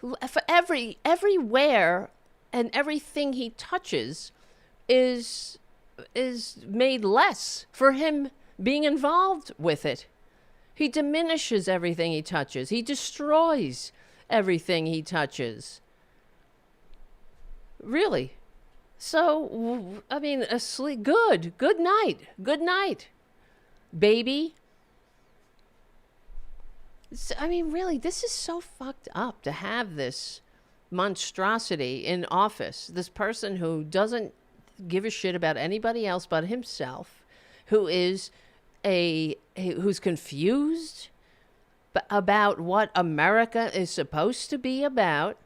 For everywhere and everything he touches is made less for him being involved with it. He diminishes everything he touches. He destroys everything he touches. Really. So, I mean, asleep. Good night, baby. I mean, really, this is so fucked up to have this monstrosity in office. This person who doesn't give a shit about anybody else but himself, who's confused about what America is supposed to be about.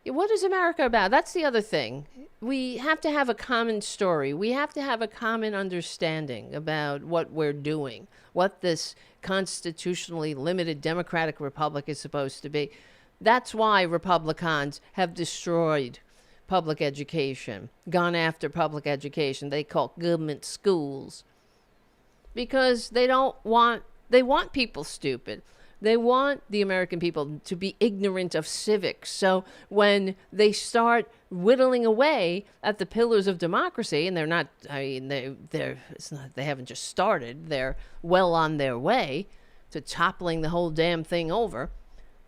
What is America about? That's the other thing. We have to have a common story. We have to have a common understanding about what we're doing, what this constitutionally limited democratic republic is supposed to be. That's why Republicans have destroyed public education, gone after public education. They call government schools because they want people stupid. They want the American people to be ignorant of civics. So when they start whittling away at the pillars of democracy, and they're not, I mean, they haven't just started, they're well on their way to toppling the whole damn thing over,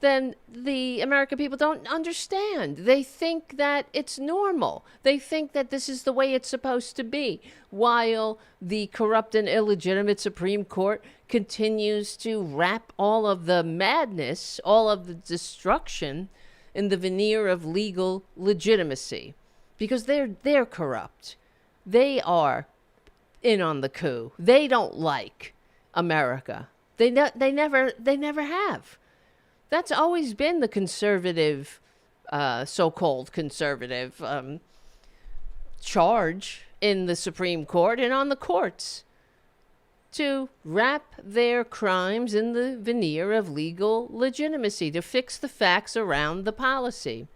then the American people don't understand. They think that it's normal. They think that this is the way it's supposed to be, while the corrupt and illegitimate Supreme Court continues to wrap all of the madness, all of the destruction in the veneer of legal legitimacy, because they're corrupt. They are in on the coup. They don't like America. They never have. That's always been the conservative, so-called conservative charge in the Supreme Court and on the courts, to wrap their crimes in the veneer of legal legitimacy, to fix the facts around the policy.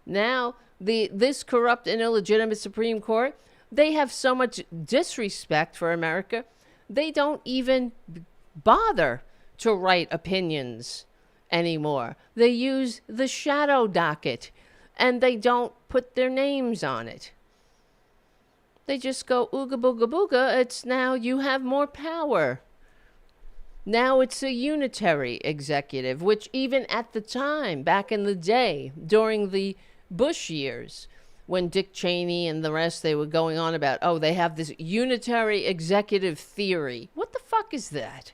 Now, this corrupt and illegitimate Supreme Court, they have so much disrespect for America, they don't even bother to write opinions anymore. They use the shadow docket, and they don't put their names on it. They just go, ooga booga booga, it's now you have more power. Now it's a unitary executive, which even at the time, back in the day, during the Bush years, when Dick Cheney and the rest, they were going on about, oh, they have this unitary executive theory. What the fuck is that?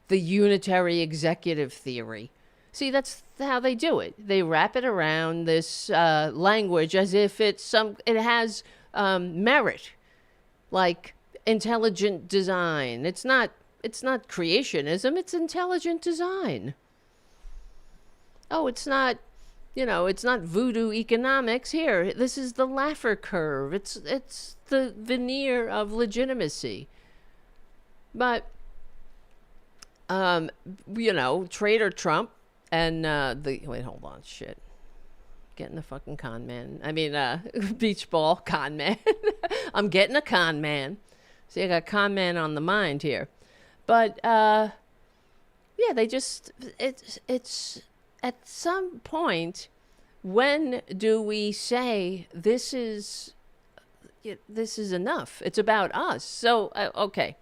The unitary executive theory. See, that's how they do it. They wrap it around this language as if it has merit, like intelligent design. It's not creationism, it's intelligent design. Oh, it's not voodoo economics. Here, this is the Laffer curve. It's the veneer of legitimacy. But Traitor Trump and wait, hold on, shit. Getting the fucking con man. I mean, beach ball con man. I'm getting a con man. See, I got con man on the mind here. But, yeah, they just, it's, at some point, when do we say this is enough? It's about us. So, okay,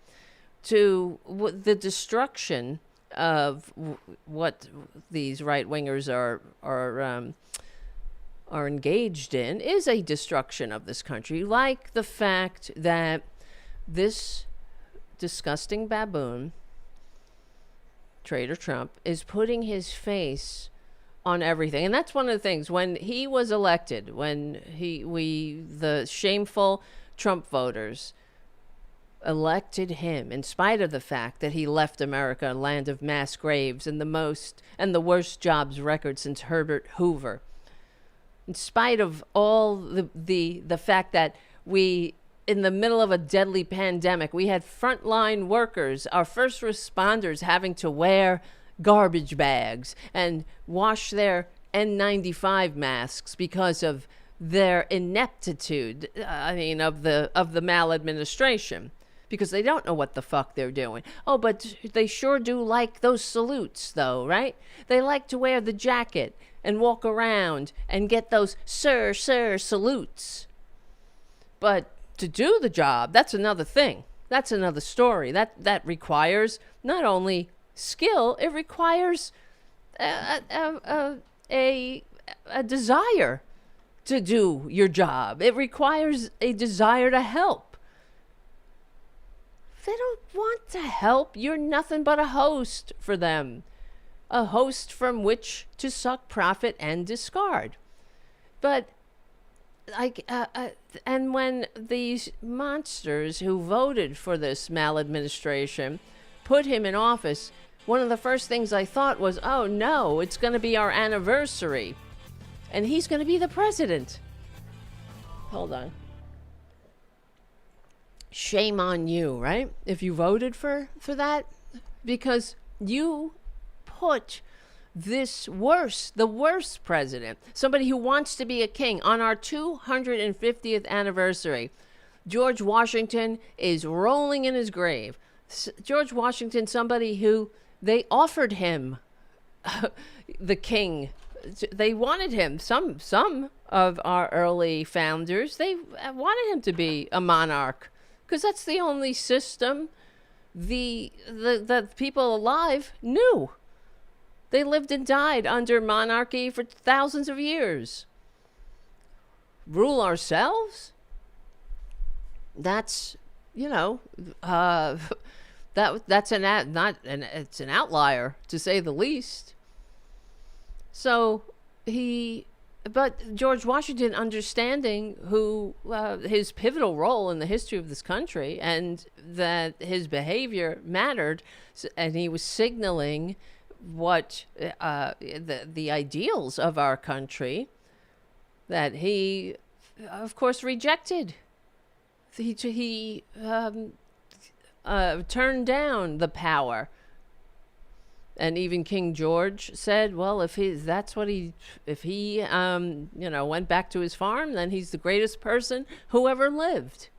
the destruction of what these right-wingers are engaged in is a destruction of this country, like the fact that this disgusting baboon, Traitor Trump, is putting his face on everything. And that's one of the things. When he was elected, when the shameful Trump voters elected him, in spite of the fact that he left America a land of mass graves and the worst jobs record since Herbert Hoover, in spite of all the fact that in the middle of a deadly pandemic, we had frontline workers, our first responders, having to wear garbage bags and wash their N95 masks because of their ineptitude, of the maladministration, because they don't know what the fuck they're doing. Oh, but they sure do like those salutes, though, right? They like to wear the jacket and walk around and get those sir salutes. But to do the job, that's another thing. That's another story. That requires not only skill, it requires a desire to do your job. It requires a desire to help. They don't want to help. You're nothing but a host for them. A host from which to suck profit and discard. But and when these monsters who voted for this maladministration put him in office, one of the first things I thought was, oh no, it's going to be our anniversary, and he's going to be the president. Hold on. Shame on you, right? If you voted for that, because you put the worst president, somebody who wants to be a king, on our 250th anniversary. George Washington is rolling in his grave. George Washington, somebody who they offered him the king. They wanted him. Some of our early founders, they wanted him to be a monarch, because that's the only system the people alive knew. They lived and died under monarchy for thousands of years. Rule ourselves? That's, that's it's an outlier, to say the least. So but George Washington, understanding his pivotal role in the history of this country, and that his behavior mattered, and he was signaling what the ideals of our country, that he of course rejected. He turned down the power, and even King George said, well, if he went back to his farm, then he's the greatest person who ever lived.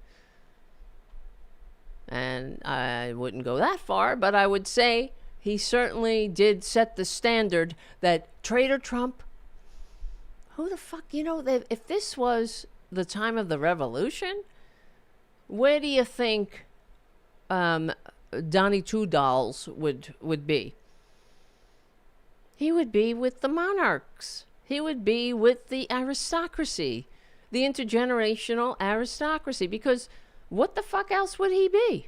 And I wouldn't go that far, but I would say he certainly did set the standard that Traitor Trump, who the fuck, if this was the time of the revolution, where do you think Donnie Two Dolls would be. He would be with the monarchs. He would be with the aristocracy, the intergenerational aristocracy, because what the fuck else would he be?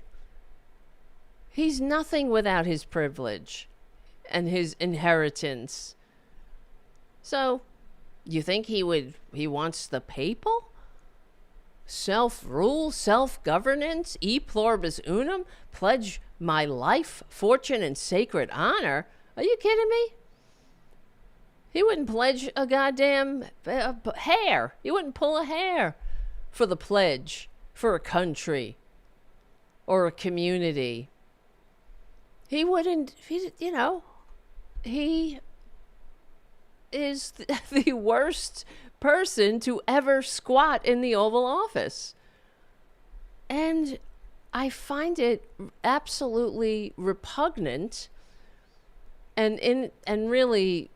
He's nothing without his privilege and his inheritance. So, you think he wants the papal? Self-rule, self-governance, e pluribus unum, pledge my life, fortune, and sacred honor? Are you kidding me? He wouldn't pledge a goddamn hair. He wouldn't pull a hair for the pledge for a country or a community. He wouldn't, he is the worst person to ever squat in the Oval Office. And I find it absolutely repugnant and really,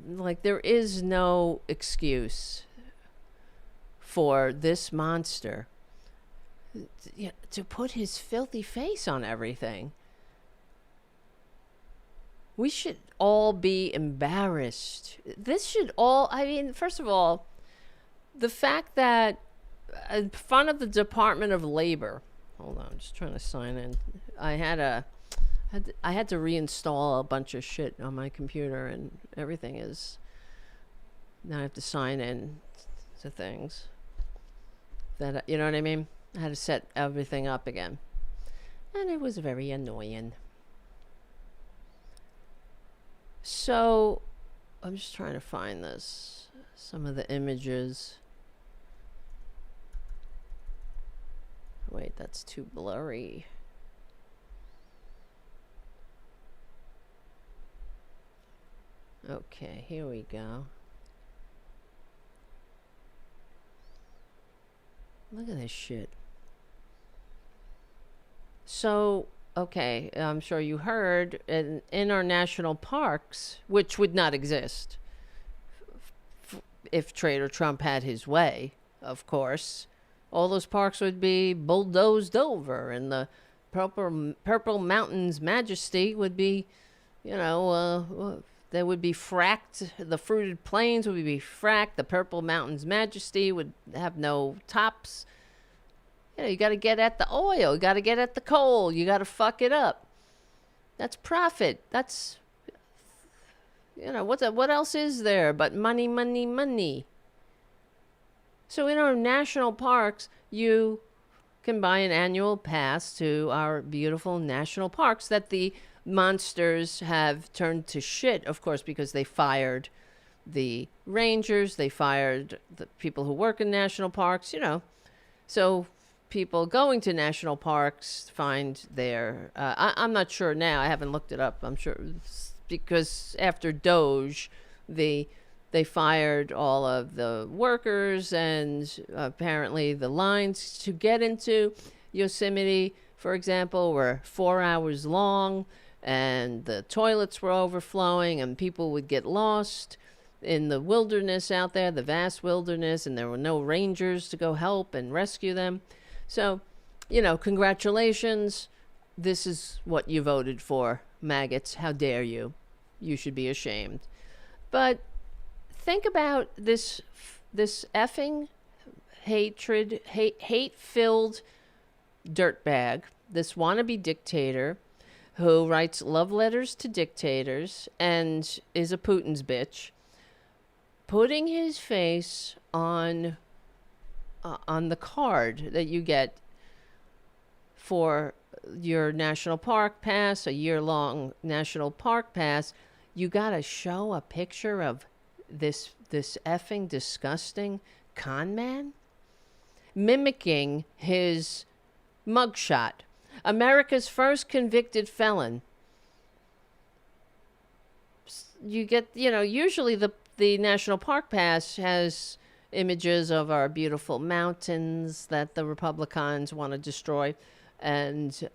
like, there is no excuse for this monster to put his filthy face on everything. We should all be embarrassed. This should all, I mean, first of all, the fact that in front of the Department of Labor, hold on, I'm just trying to sign in. I had to reinstall a bunch of shit on my computer, and everything is, now I have to sign in to things that, you know what I mean? I had to set everything up again, and it was very annoying. So, I'm just trying to find this, some of the images. Wait, that's too blurry. Okay, here we go. Look at this shit. So, okay, I'm sure you heard, in our national parks, which would not exist if Traitor Trump had his way, of course, all those parks would be bulldozed over, and the Purple Mountain's majesty would be, they would be fracked. The fruited plains would be fracked. The Purple Mountain's majesty would have no tops. You got to get at the oil. You got to get at the coal. You got to fuck it up. That's profit. That's, what else is there but money, money, money? So in our national parks, you can buy an annual pass to our beautiful national parks that the monsters have turned to shit, of course, because they fired the rangers. They fired the people who work in national parks, So people going to national parks find their I'm not sure now, I haven't looked it up, I'm sure because after Doge they fired all of the workers, and apparently the lines to get into Yosemite, for example, were 4 hours long, and the toilets were overflowing, and people would get lost in the wilderness out there, the vast wilderness, and there were no rangers to go help and rescue them. So, congratulations. This is what you voted for, maggots. How dare you? You should be ashamed. But think about this effing hate-filled dirtbag, this wannabe dictator who writes love letters to dictators and is a Putin's bitch, putting his face on the card that you get for your national park pass, a year-long national park pass. You gotta show a picture of this effing disgusting con man mimicking his mugshot. America's first convicted felon. You get, usually the National Park Pass has images of our beautiful mountains that the Republicans want to destroy, and,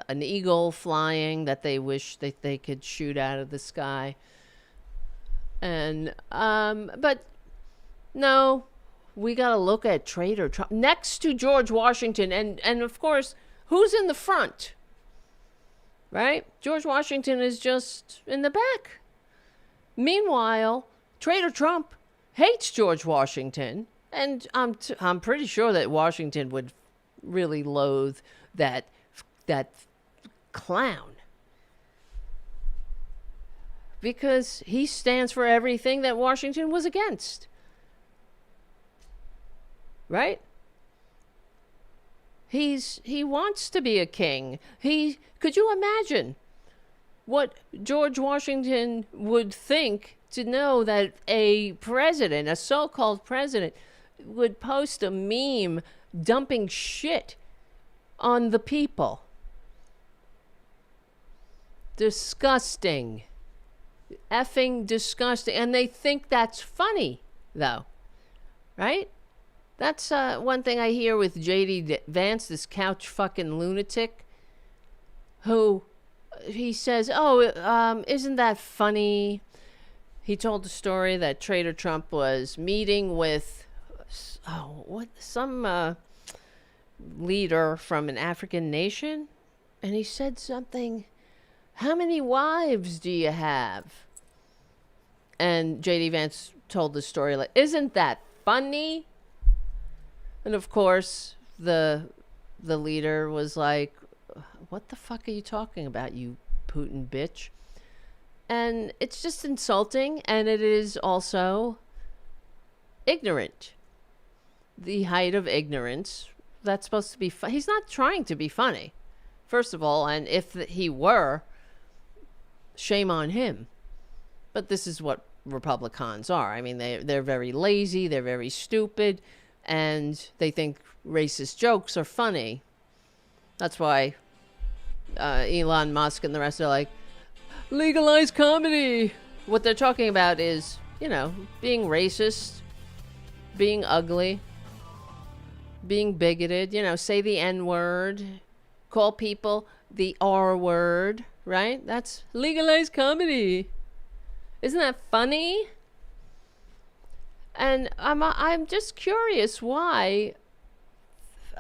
an eagle flying that they wish that they could shoot out of the sky. And, but no, we got to look at Traitor Trump next to George Washington. And of course, Who's in the front? Right? George Washington is just in the back. Meanwhile, Traitor Trump hates George Washington, and I'm pretty sure that Washington would really loathe that clown, because he stands for everything that Washington was against. Right? He wants to be a king. Could you imagine what George Washington would think to know that a president, a so-called president, would post a meme dumping shit on the people? Disgusting. Effing disgusting. And they think that's funny, though. Right? That's one thing I hear with J.D. Vance, this couch fucking lunatic, who he says, isn't that funny? He told the story that Traitor Trump was meeting with some leader from an African nation, and he said something, how many wives do you have? And J.D. Vance told the story like, isn't that funny? And of course, the leader was like, what the fuck are you talking about, you Putin bitch? And it's just insulting, and it is also ignorant. The height of ignorance. That's supposed to be he's not trying to be funny, first of all, and if he were, shame on him. But this is what Republicans are. I mean, they're very lazy, they're very stupid, and they think racist jokes are funny. That's why Elon Musk and the rest are like, legalize comedy. What they're talking about is, being racist, being ugly, being bigoted, say the N-word, call people the R-word, right? That's legalized comedy. Isn't that funny? And I'm just curious why,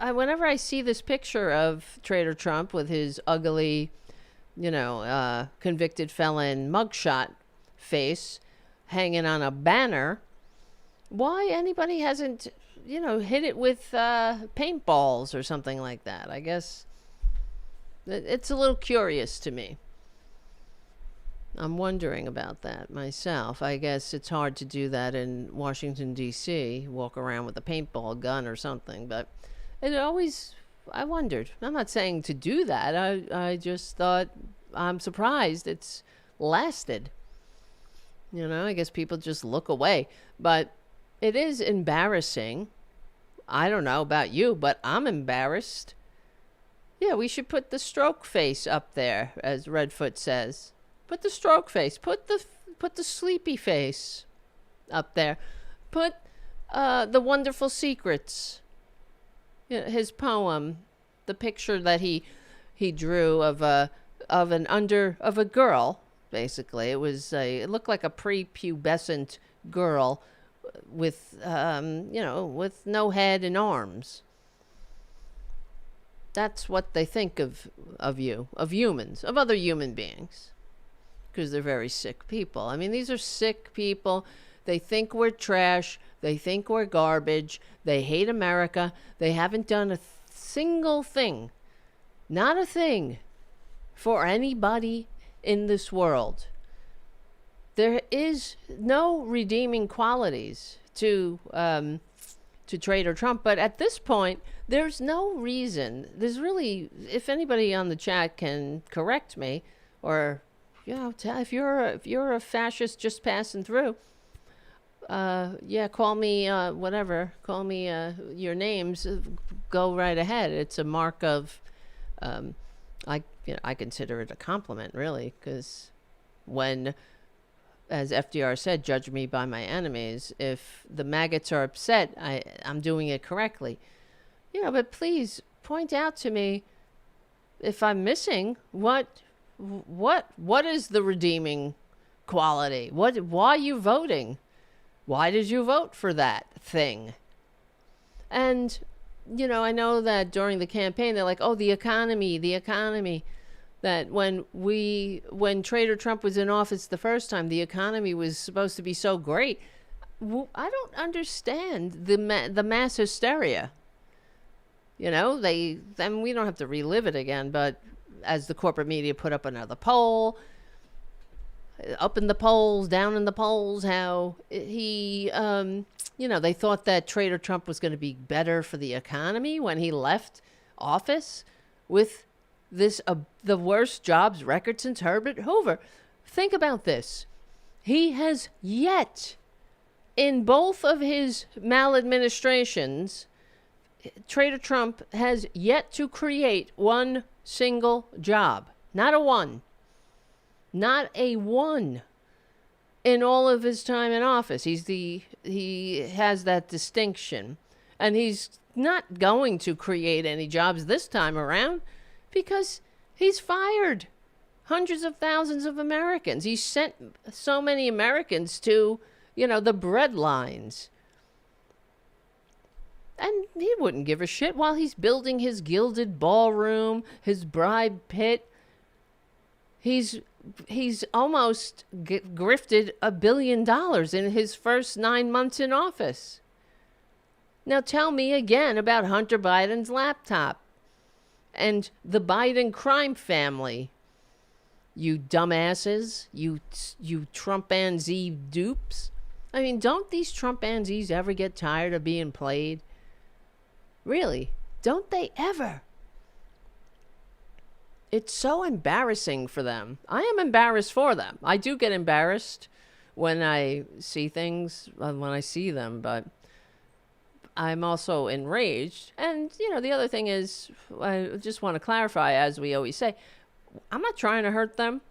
whenever I see this picture of Traitor Trump with his ugly, convicted felon mugshot face hanging on a banner, why anybody hasn't, hit it with paintballs or something like that. I guess it's a little curious to me. I'm wondering about that myself. I guess it's hard to do that in Washington, D.C., walk around with a paintball gun or something. But I wondered. I'm not saying to do that. I just thought, I'm surprised it's lasted. I guess people just look away. But it is embarrassing. I don't know about you, but I'm embarrassed. Yeah, we should put the stroke face up there, as Redfoot says. Put the stroke face. Put the sleepy face up there. Put the Wonderful Secrets. His poem, the picture that he drew of a girl. Basically, it looked like a prepubescent girl with with no head and arms. That's what they think of humans, of other human beings. Because they're very sick people. I mean, these are sick people. They think we're trash. They think we're garbage. They hate America. They haven't done a single thing, not a thing, for anybody in this world. There is no redeeming qualities to Traitor Trump. But at this point, there's no reason. There's really, if anybody on the chat can correct me, or if you're a fascist just passing through, call me whatever. Call me your names. Go right ahead. It's a mark of, I consider it a compliment, really, because when, as FDR said, judge me by my enemies. If the maggots are upset, I'm doing it correctly. But please point out to me if I'm missing what is the redeeming quality? Why are you voting? Why did you vote for that thing? And I know that during the campaign, they're like, oh, the economy. That when Traitor Trump was in office the first time, the economy was supposed to be so great. I don't understand the mass hysteria. We don't have to relive it again, but as the corporate media put up another poll, up in the polls, down in the polls, how he, they thought that Traitor Trump was going to be better for the economy when he left office with the worst jobs record since Herbert Hoover. Think about this. He has yet, in both of his maladministrations, Traitor Trump has yet to create one single job. Not a one. Not a one in all of his time in office. He has that distinction. And he's not going to create any jobs this time around because he's fired hundreds of thousands of Americans. He sent so many Americans to, the bread lines. And he wouldn't give a shit while he's building his gilded ballroom, his bribe pit. He's almost grifted $1 billion in his first 9 months in office. Now tell me again about Hunter Biden's laptop and the Biden crime family. You dumbasses, you Trumpanzee dupes. I mean, don't these Trumpanzees ever get tired of being played? Really, don't they ever? It's so embarrassing for them. I am embarrassed for them. I do get embarrassed when I see things, when I see them, but I'm also enraged. And, the other thing is, I just want to clarify, as we always say, I'm not trying to hurt them.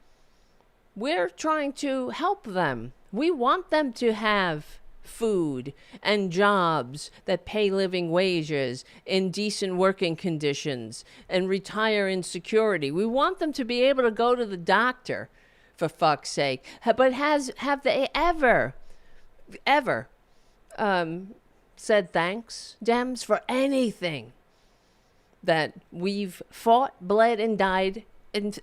We're trying to help them. We want them to have food and jobs that pay living wages in decent working conditions and retire in security. We want them to be able to go to the doctor, for fuck's sake. But have they ever said thanks, Dems, for anything that we've fought, bled, and died and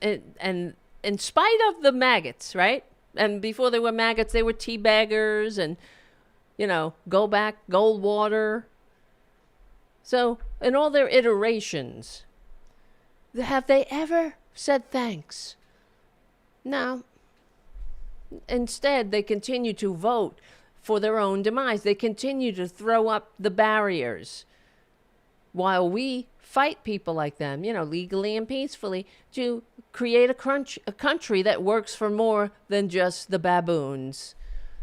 in spite of the maggots, right? And before they were maggots, they were teabaggers and go back, Goldwater. So, in all their iterations, have they ever said thanks? No. Instead, they continue to vote for their own demise. They continue to throw up the barriers while we fight people like them, legally and peacefully, to create a country that works for more than just the baboons.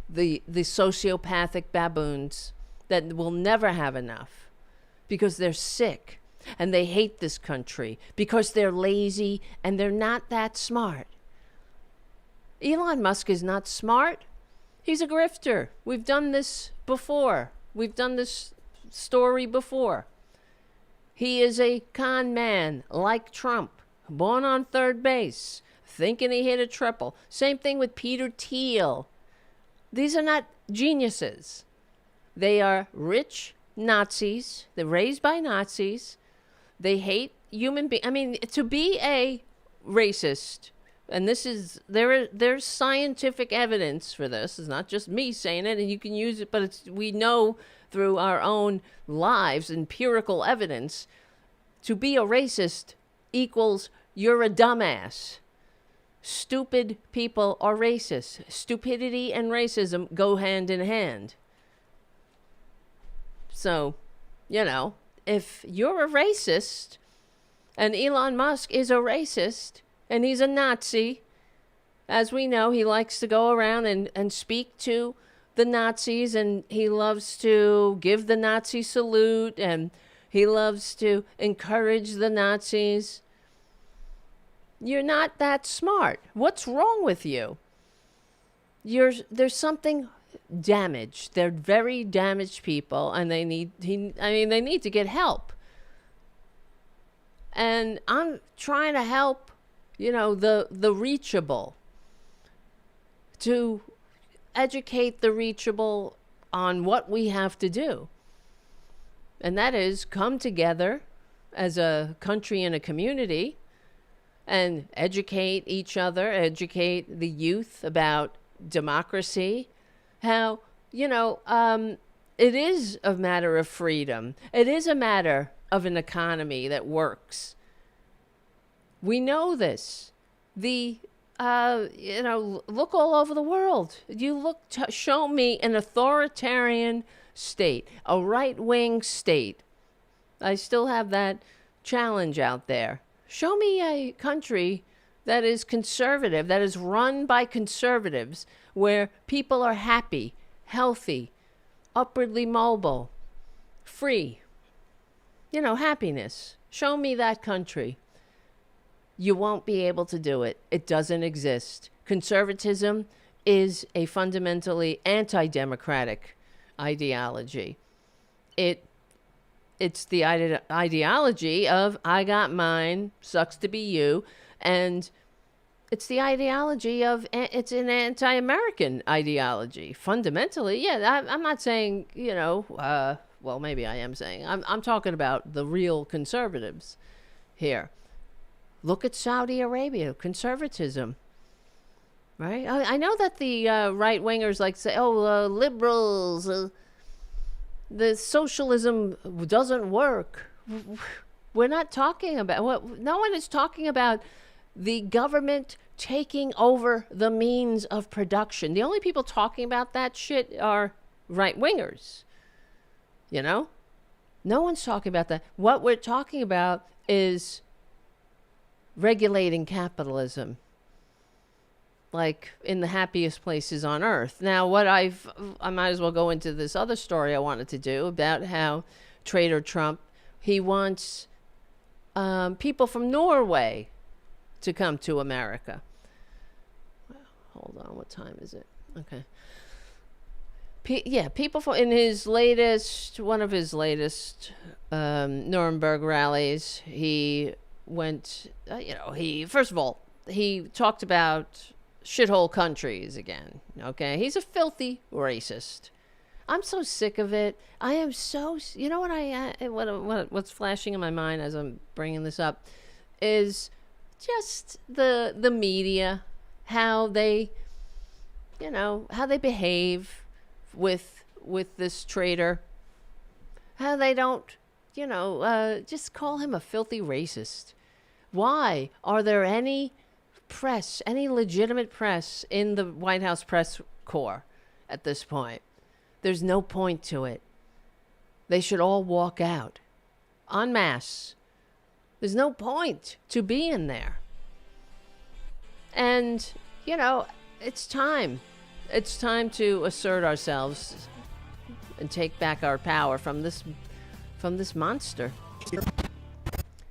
The sociopathic baboons that will never have enough because they're sick and they hate this country because they're lazy and they're not that smart. Elon Musk is not smart. He's a grifter. We've done this before. We've done this story before. He is a con man like Trump, born on third base, thinking he hit a triple. Same thing with Peter Thiel. These are not geniuses. They are rich Nazis. They're raised by Nazis. They hate human beings. I mean, to be a racist, and there's scientific evidence for this. It's not just me saying it, and you can use it, but we know through our own lives, empirical evidence, to be a racist equals you're a dumbass. Stupid people are racist. Stupidity and racism go hand in hand. So, if you're a racist, and Elon Musk is a racist, and he's a Nazi, as we know, he likes to go around and speak to the Nazis, and he loves to give the Nazi salute, and he loves to encourage the Nazis. You're not that smart. What's wrong with you? There's something damaged. They're very damaged people, and they need to get help. And I'm trying to help, the reachable, to educate the reachable on what we have to do. and that is come together as a country and a community and educate each other, educate the youth about democracy, how, it is a matter of freedom. It is a matter of an economy that works. We know this. Look all over the world. Show me an authoritarian state, a right-wing state. I still have that challenge out there. Show me a country that is conservative, that is run by conservatives, where people are happy, healthy, upwardly mobile, free. Happiness. Show me that country. You won't be able to do it. It doesn't exist. Conservatism is a fundamentally anti-democratic ideology. It's the ideology of I got mine, sucks to be you, and it's the ideology of, it's an anti-American ideology. Fundamentally, yeah, I'm not saying, well, maybe I am saying, I'm talking about the real conservatives here. Look at Saudi Arabia, conservatism, right? I know that the right-wingers like say, liberals, the socialism doesn't work. We're not talking about, no one is talking about the government taking over the means of production. The only people talking about that shit are right-wingers, No one's talking about that. What we're talking about is regulating capitalism, like in the happiest places on earth. Now, I might as well go into this other story I wanted to do about how Traitor Trump, he wants people from Norway to come to America. Hold on, what time is it? Okay. People from one of his latest Nuremberg rallies, he went, first of all, he talked about shithole countries again. Okay. He's a filthy racist. I'm so sick of it. I am so, what's flashing in my mind as I'm bringing this up is just the media, how they behave with this traitor, how they don't, just call him a filthy racist. Why are there any legitimate press in the White House press corps at this point? There's no point to it. They should all walk out en masse. There's no point to being there. And, it's time. It's time to assert ourselves and take back our power from this monster.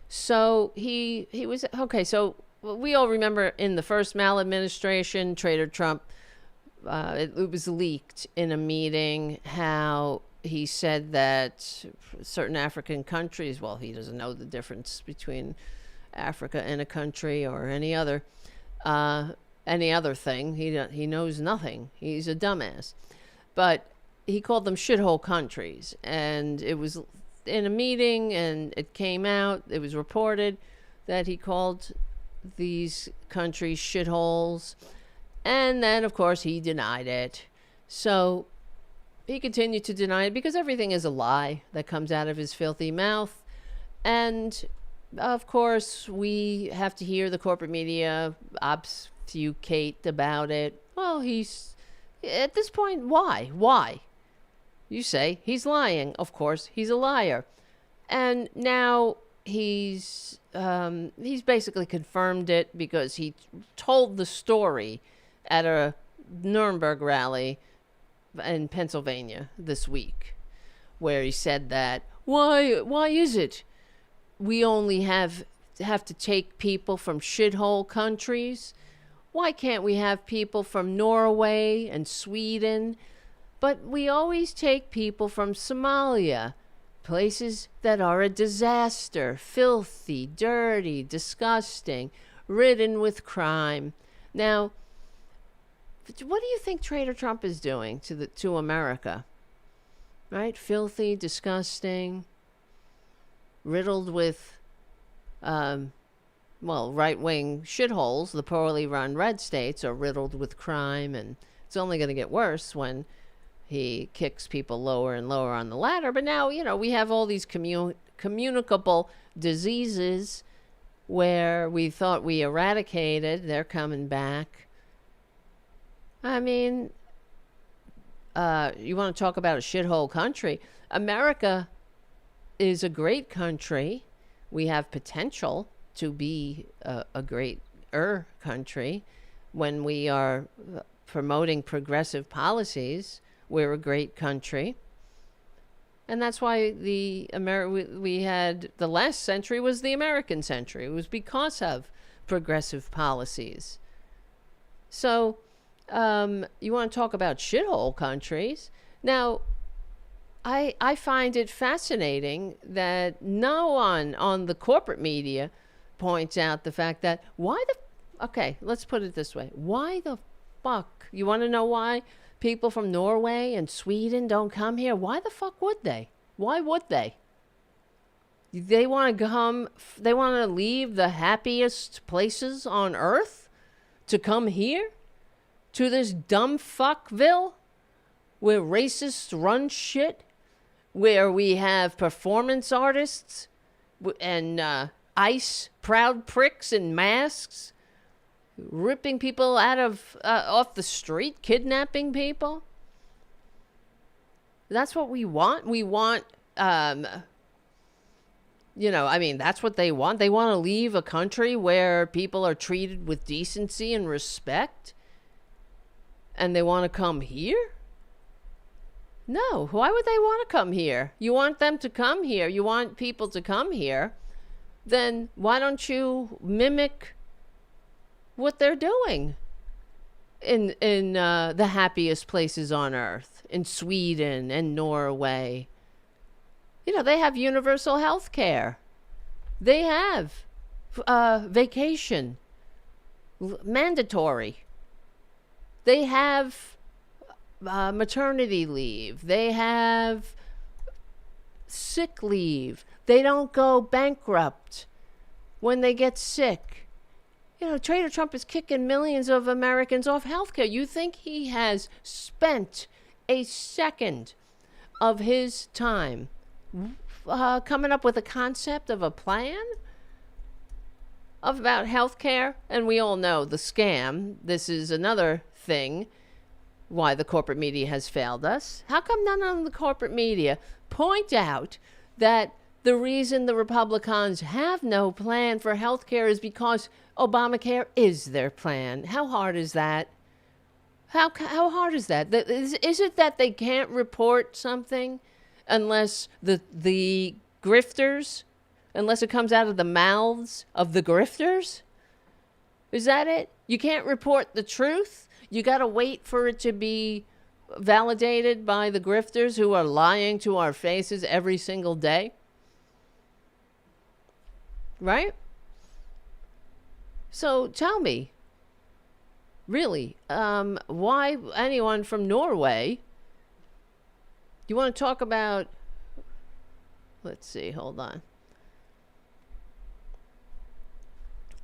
So he was, okay, so we all remember in the first maladministration, Traitor Trump, it was leaked in a meeting how he said that certain African countries, well, he doesn't know the difference between Africa and a country or any other thing. He knows nothing. He's a dumbass. But he called them shithole countries. And it was in a meeting, and it came out, it was reported that he called these countries shitholes. And then, of course, he denied it. So he continued to deny it because everything is a lie that comes out of his filthy mouth. And, of course, we have to hear the corporate media obfuscate about it. Well, he's, at this point, why? Why? You say he's lying. Of course, he's a liar. And now he's basically confirmed it because he told the story at a Nuremberg rally in Pennsylvania this week, where he said that, why is it we only have to take people from shithole countries? Why can't we have people from Norway and Sweden? But we always take people from Somalia, places that are a disaster, filthy, dirty, disgusting, ridden with crime. Now, what do you think Traitor Trump is doing to America? Right? Filthy, disgusting, riddled with, right-wing shitholes. The poorly run red states are riddled with crime, and it's only going to get worse when he kicks people lower and lower on the ladder. But now, we have all these communicable diseases where we thought we eradicated. They're coming back. I mean, you want to talk about a shithole country? America is a great country. We have potential to be a greater country when we are promoting progressive policies. We're a great country. And that's why we had the last century was the American century. It was because of progressive policies. So you want to talk about shithole countries? Now, I find it fascinating that no one on the corporate media points out the fact that okay, let's put it this way. Why the fuck? You want to know why people from Norway and Sweden don't come here? Why the fuck would they? Why would they? They want to leave the happiest places on earth to come here? To this dumb fuckville? Where racists run shit? Where we have performance artists and ICE proud pricks in masks ripping people out of off the street, kidnapping people? That's what we want. We want, that's what they want. They want to leave a country where people are treated with decency and respect, and they want to come here? No. Why would they want to come here? You want them to come here. You want people to come here. Then why don't you mimic what they're doing in the happiest places on earth, in Sweden and Norway? They have universal health care. They have vacation, mandatory. They have maternity leave. They have sick leave. They don't go bankrupt when they get sick. Traitor Trump is kicking millions of Americans off healthcare. You think he has spent a second of his time coming up with a concept of a plan about healthcare? And we all know the scam. This is another thing why the corporate media has failed us. How come none of the corporate media point out that the reason the Republicans have no plan for health care is because Obamacare is their plan? How hard is that? How hard is that? Is it that they can't report something unless the grifters, unless it comes out of the mouths of the grifters? Is that it? You can't report the truth? You got to wait for it to be validated by the grifters who are lying to our faces every single day? Right? So tell me, really, why anyone from Norway? You want to talk about, let's see, hold on.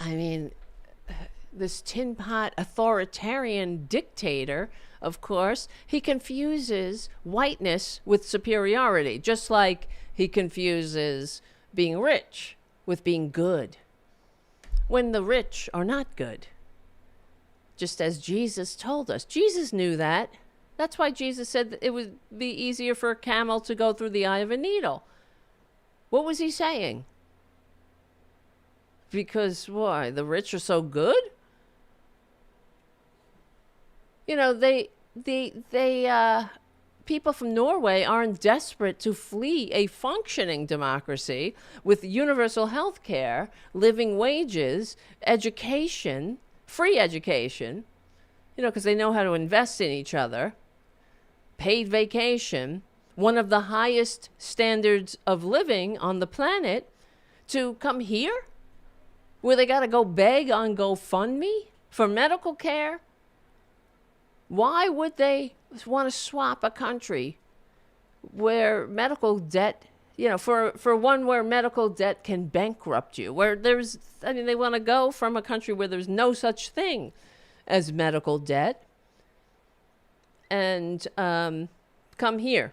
I mean, this tin pot authoritarian dictator, of course, he confuses whiteness with superiority, just like he confuses being rich with being good, when the rich are not good. Just as Jesus told us. Jesus knew that. That's why Jesus said that it would be easier for a camel to go through the eye of a needle. What was he saying? Because why? The rich are so good? People from Norway aren't desperate to flee a functioning democracy with universal health care, living wages, education, free education, because they know how to invest in each other, paid vacation, one of the highest standards of living on the planet, to come here where they got to go beg on GoFundMe for medical care? Why would they want to swap a country where medical debt for one where medical debt can bankrupt you, where they want to go from a country where there's no such thing as medical debt and come here,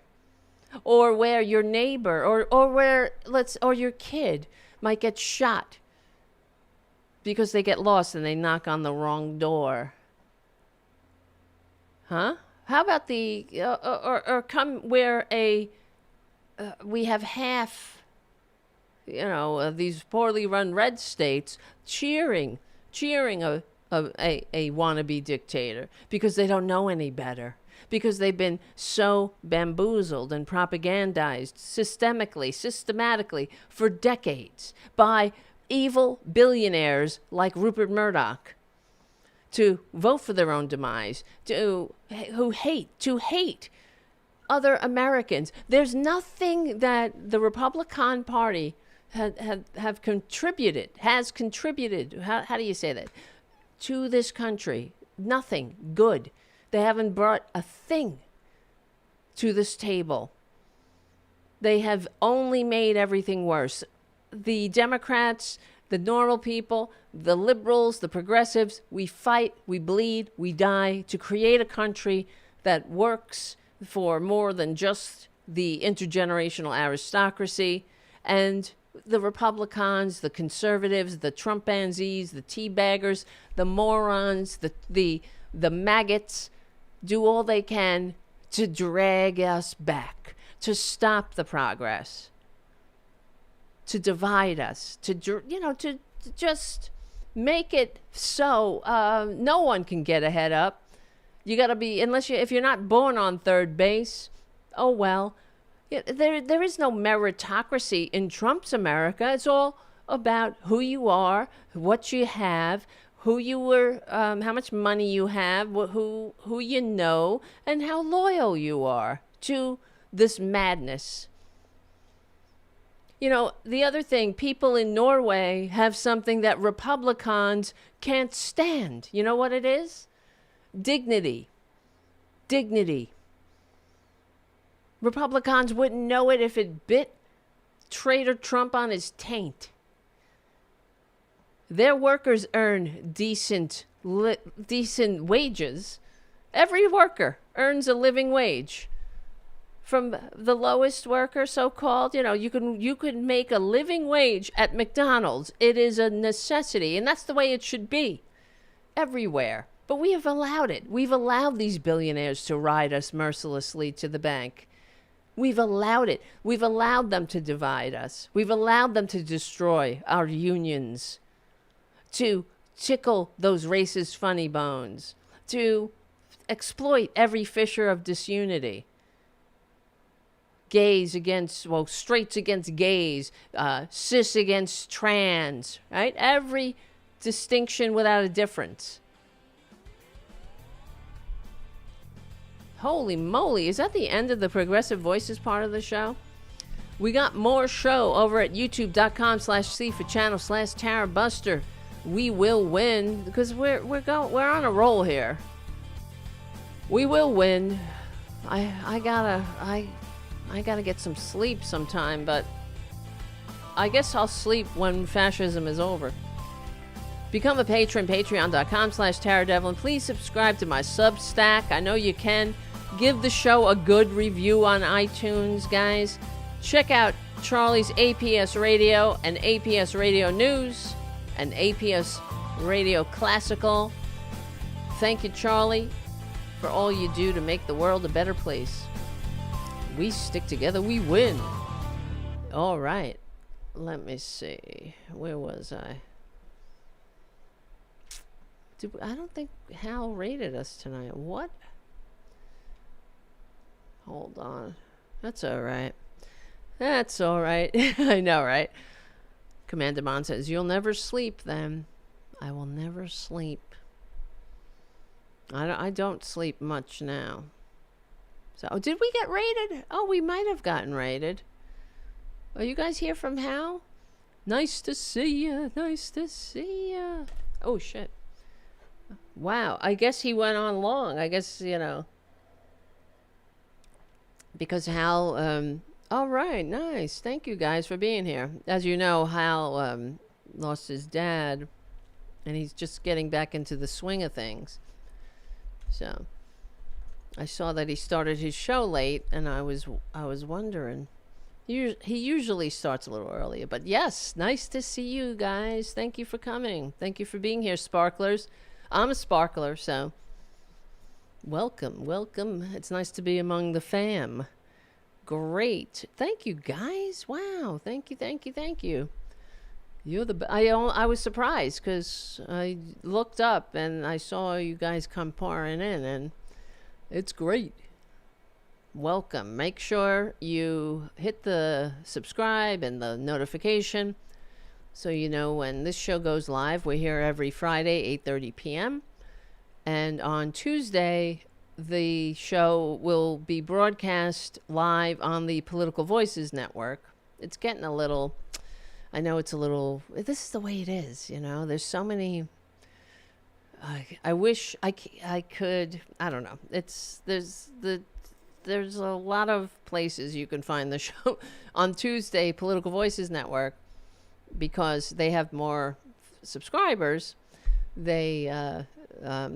or where your neighbor or your kid might get shot because they get lost and they knock on the wrong door. Huh? How about or come where we have half, these poorly run red states cheering a wannabe dictator because they don't know any better, because they've been so bamboozled and propagandized systematically for decades by evil billionaires like Rupert Murdoch to vote for their own demise, to hate other Americans. There's nothing that the Republican Party has contributed, how do you say that, to this country. Nothing good. They haven't brought a thing to this table. They have only made everything worse. The Democrats, the normal people, the liberals, the progressives, we fight, we bleed, we die to create a country that works for more than just the intergenerational aristocracy. And the Republicans, the conservatives, the Trumpanzees, the teabaggers, the morons, the maggots do all they can to drag us back, to stop the progress, to divide us, to just make it so no one can get ahead up. You got to be, if you're not born on third base, oh well. There is no meritocracy in Trump's America. It's all about who you are, what you have, who you were, how much money you have, who you know, and how loyal you are to this madness. The other thing, people in Norway have something that Republicans can't stand. You know what it is? Dignity. Republicans wouldn't know it if it bit Traitor Trump on his taint. Their workers earn decent wages. Every worker earns a living wage. From the lowest worker, so-called, you can make a living wage at McDonald's. It is a necessity, and that's the way it should be everywhere. But we have allowed it. We've allowed these billionaires to ride us mercilessly to the bank. We've allowed it. We've allowed them to divide us. We've allowed them to destroy our unions, to tickle those racist funny bones, to exploit every fissure of disunity. Straights against gays, cis against trans, right? Every distinction without a difference. Holy moly, is that the end of the Progressive Voices part of the show? We got more show over at youtube.com/c4channel/Tarabuster. We will win because we're on a roll here. We will win. I gotta get some sleep sometime, but I guess I'll sleep when fascism is over. Become a patron, patreon.com/TaraDevlin. Please subscribe to my Substack. I know you can. Give the show a good review on iTunes, guys. Check out Charlie's APS Radio and APS Radio News and APS Radio Classical. Thank you, Charlie, for all you do to make the world a better place. We stick together, we win. All right. Let me see. Where was I? I don't think Hal rated us tonight. What? Hold on. That's all right. I know, right? Commander Bond says, you'll never sleep then. I will never sleep. I don't sleep much now. So, did we get rated? Oh, we might have gotten rated. Are you guys here from Hal? Nice to see ya. Oh, shit. Wow, I guess he went on long. I guess, because Hal All right, nice. Thank you guys for being here. As you know, Hal lost his dad, and he's just getting back into the swing of things. So I saw that he started his show late, and I was wondering. He usually starts a little earlier, but yes, nice to see you guys. Thank you for coming. Thank you for being here, sparklers. I'm a sparkler, so welcome, welcome. It's nice to be among the fam. Great. Thank you, guys. Wow. Thank you, thank you, thank you. You're the I was surprised because I looked up and I saw you guys come pouring in, and it's great. Welcome. Make sure you hit the subscribe and the notification so you know when this show goes live. We're here every Friday, 8:30 p.m. And on Tuesday, the show will be broadcast live on the Political Voices Network. It's getting a little, I know it's a little, this is the way it is, you know. There's so many, I wish I could, I don't know. There's a lot of places you can find the show. On Tuesday, Political Voices Network, because they have more subscribers, the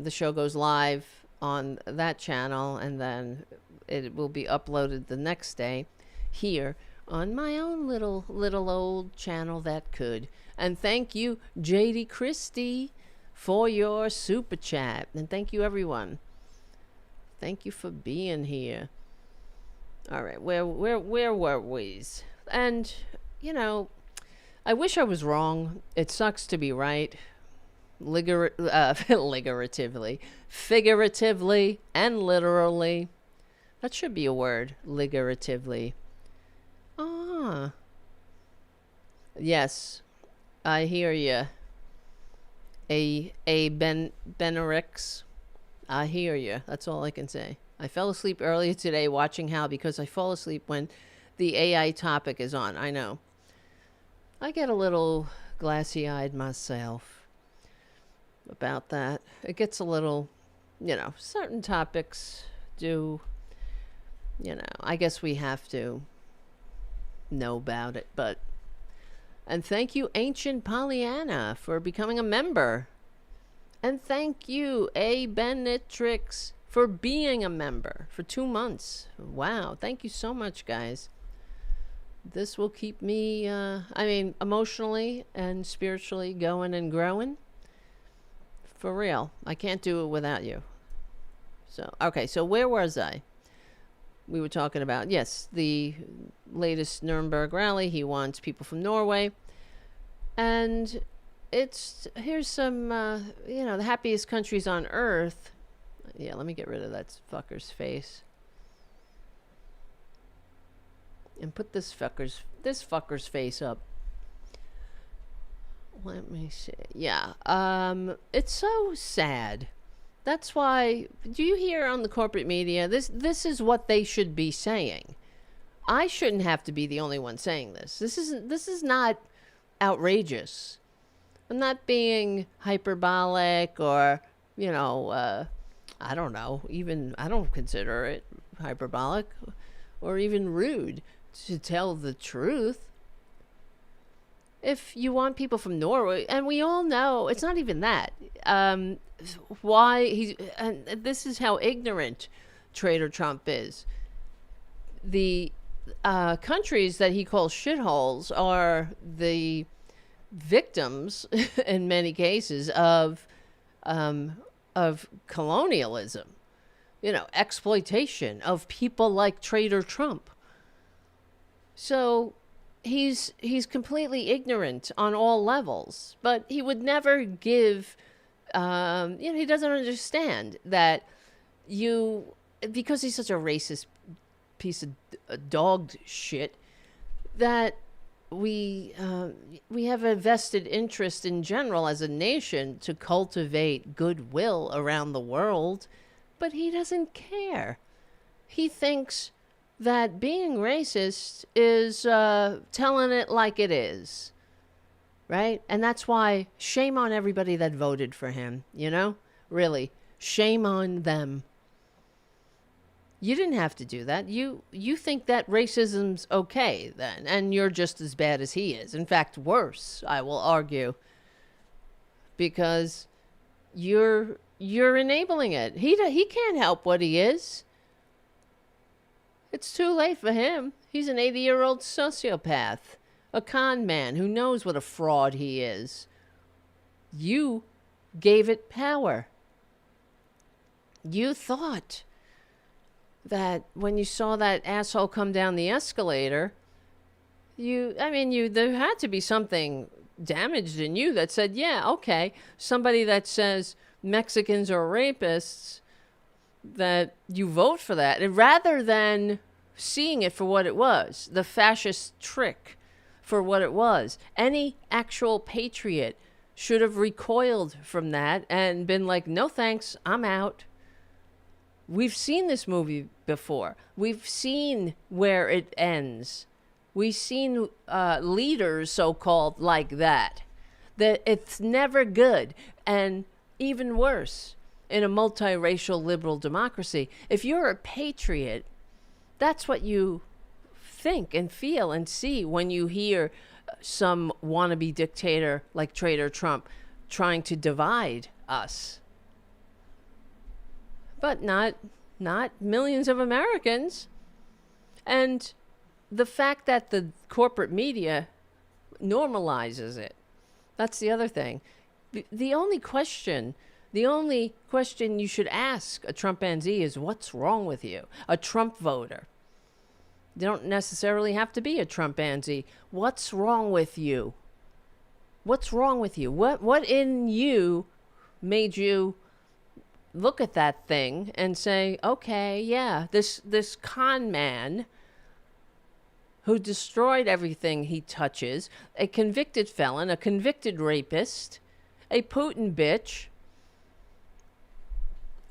show goes live on that channel, and then it will be uploaded the next day here on my own little old channel that could. And thank you, JD Christie, for your super chat. And thank you, everyone. Thank you for being here. All right, where were we? And, you know, I wish I was wrong. It sucks to be right. Figuratively, and literally. That should be a word, figuratively. Ah. Yes, I hear you. Benarix. I hear you. That's all I can say. I fell asleep earlier today watching Hal because I fall asleep when the AI topic is on. I know. I get a little glassy-eyed myself about that. It gets a little, you know, certain topics do, you know, I guess we have to know about it. But, and thank you, Ancient Pollyanna, for becoming a member. And thank you, A. Benetrix, for being a member for 2 months. Wow. Thank you so much, guys. This will keep me, emotionally and spiritually going and growing. For real. I can't do it without you. So, okay. So where was I? We were talking about, yes, the latest Nuremberg rally. He wants people from Norway. And here's some, the happiest countries on earth. Yeah, let me get rid of that fucker's face. And put this fucker's face up. Let me see. Yeah. It's so sad. That's why, do you hear on the corporate media, this is what they should be saying. I shouldn't have to be the only one saying this. This is not outrageous. I'm not being hyperbolic or, I don't know, even I don't consider it hyperbolic or even rude to tell the truth. If you want people from Norway, and we all know it's not even that, and this is how ignorant Traitor Trump is. The countries that he calls shitholes are the victims, in many cases, of colonialism, exploitation of people like Traitor Trump. So he's completely ignorant on all levels, but he would never give, he doesn't understand that because he's such a racist piece of dog shit, that we have a vested interest in general as a nation to cultivate goodwill around the world, but he doesn't care. He thinks that being racist is telling it like it is, right? And that's why shame on everybody that voted for him, really. Shame on them. You didn't have to do that. You think that racism's okay then, and you're just as bad as he is. In fact, worse, I will argue. Because you're enabling it. He can't help what he is. It's too late for him. He's an 80-year-old sociopath, a con man who knows what a fraud he is. You gave it power. You thought that when you saw that asshole come down the escalator, there had to be something damaged in you that said, yeah, okay, somebody that says Mexicans are rapists, that you vote for that. And rather than seeing it for what it was, the fascist trick for what it was, any actual patriot should have recoiled from that and been like, no thanks, I'm out. We've seen this movie before. We've seen where it ends. We've seen leaders, so-called, like that. That it's never good. And even worse, in a multiracial liberal democracy, if you're a patriot, that's what you think and feel and see when you hear some wannabe dictator like Traitor Trump trying to divide us. But not millions of Americans. And the fact that the corporate media normalizes it, that's the other thing. The only question you should ask a Trumpanzee is, what's wrong with you? A Trump voter. They don't necessarily have to be a Trumpanzee. What's wrong with you? What's wrong with you? What in you made you look at that thing and say, okay, yeah, this con man who destroyed everything he touches, a convicted felon, a convicted rapist, a Putin bitch.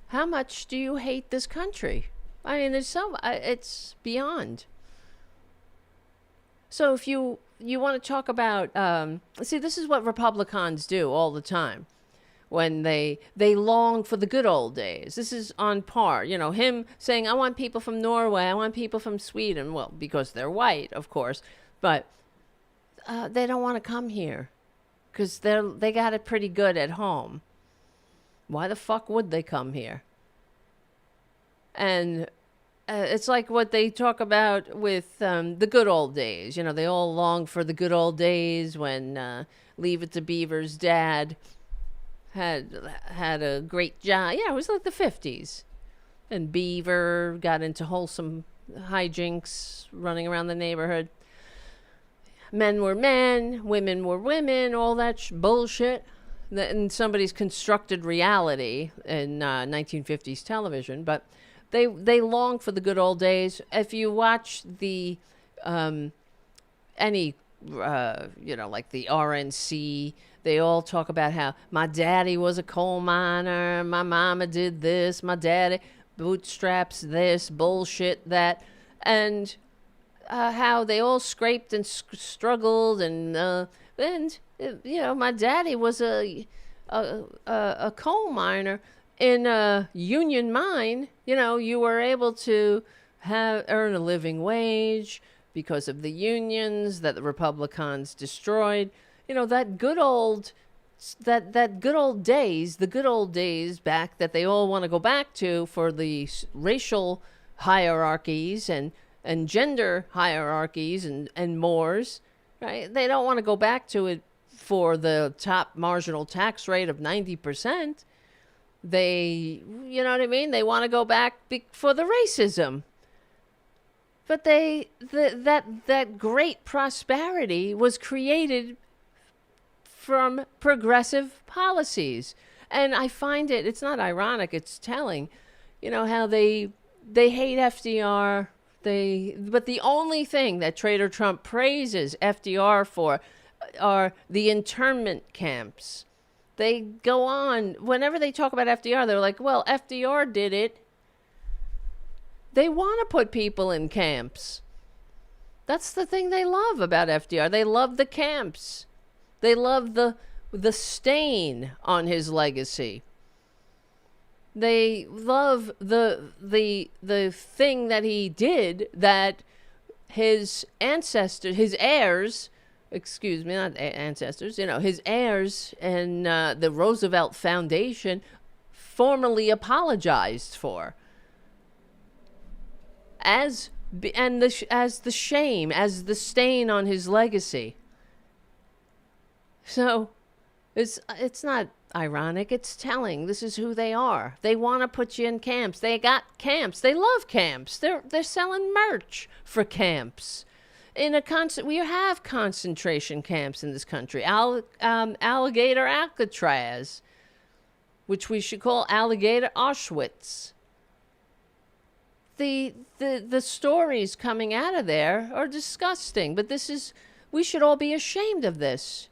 How much do you hate this country? I mean, it's beyond. So if you want to talk about, see, this is what Republicans do all the time. When they long for the good old days. This is on par. You know, him saying, I want people from Norway, I want people from Sweden. Well, because they're white, of course. But they don't want to come here because they got it pretty good at home. Why the fuck would they come here? And it's like what they talk about with the good old days. You know, they all long for the good old days when Leave It to Beaver's dad had a great job. Yeah, it was like the 50s. And Beaver got into wholesome hijinks running around the neighborhood. Men were men, women were women, all that bullshit. In somebody's constructed reality in 1950s television. But they long for the good old days. If you watch the like the RNC, they all talk about how my daddy was a coal miner, my mama did this, my daddy bootstraps this, bullshit that, and how they all scraped and struggled, and my daddy was a coal miner in a union mine. You know, you were able to earn a living wage because of the unions that the Republicans destroyed. You know, that good old days, the good old days back that they all want to go back to for the racial hierarchies and gender hierarchies and mores, right? They don't want to go back to it for the top marginal tax rate of 90%. They, you know what I mean? They want to go back for the racism. But that great prosperity was created from progressive policies. And I find it's not ironic, it's telling, you know, how they hate FDR. But the only thing that Traitor Trump praises FDR for are the internment camps. They go on, whenever they talk about FDR, they're like, well, FDR did it. They want to put people in camps. That's the thing they love about FDR. They love the camps. They love the stain on his legacy. They love the thing that he did that his ancestors, his heirs, excuse me, not ancestors, his heirs and the Roosevelt Foundation formally apologized for. As the shame, as the stain on his legacy. So it's not ironic, it's telling. This is who they are. They want to put you in camps. They got camps. They love camps. They're selling merch for camps. We have concentration camps in this country. Alligator Alcatraz, which we should call Alligator Auschwitz. The stories coming out of there are disgusting, but we should all be ashamed of this.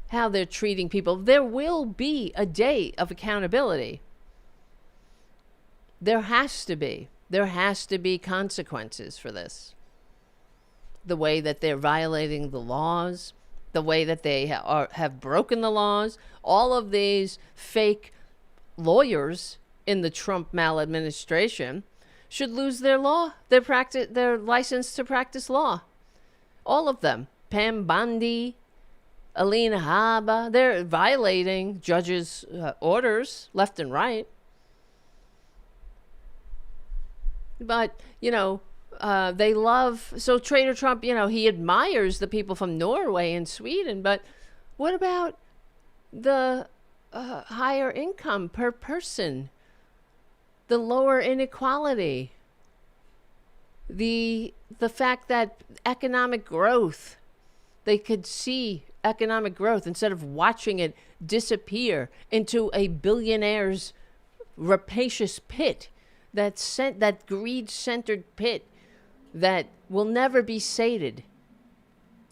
How they're treating people. There will be a day of accountability. There has to be. There has to be consequences for this. The way that they're violating the laws, the way that they have broken the laws, all of these fake lawyers in the Trump maladministration should lose their their license to practice law. All of them. Pam Bondi, Alina Habba, they're violating judges' orders left and right. But, they love, so Traitor Trump, he admires the people from Norway and Sweden, but what about the higher income per person? The lower inequality, the fact that economic growth, they could see economic growth instead of watching it disappear into a billionaire's rapacious pit, that greed-centered pit that will never be sated.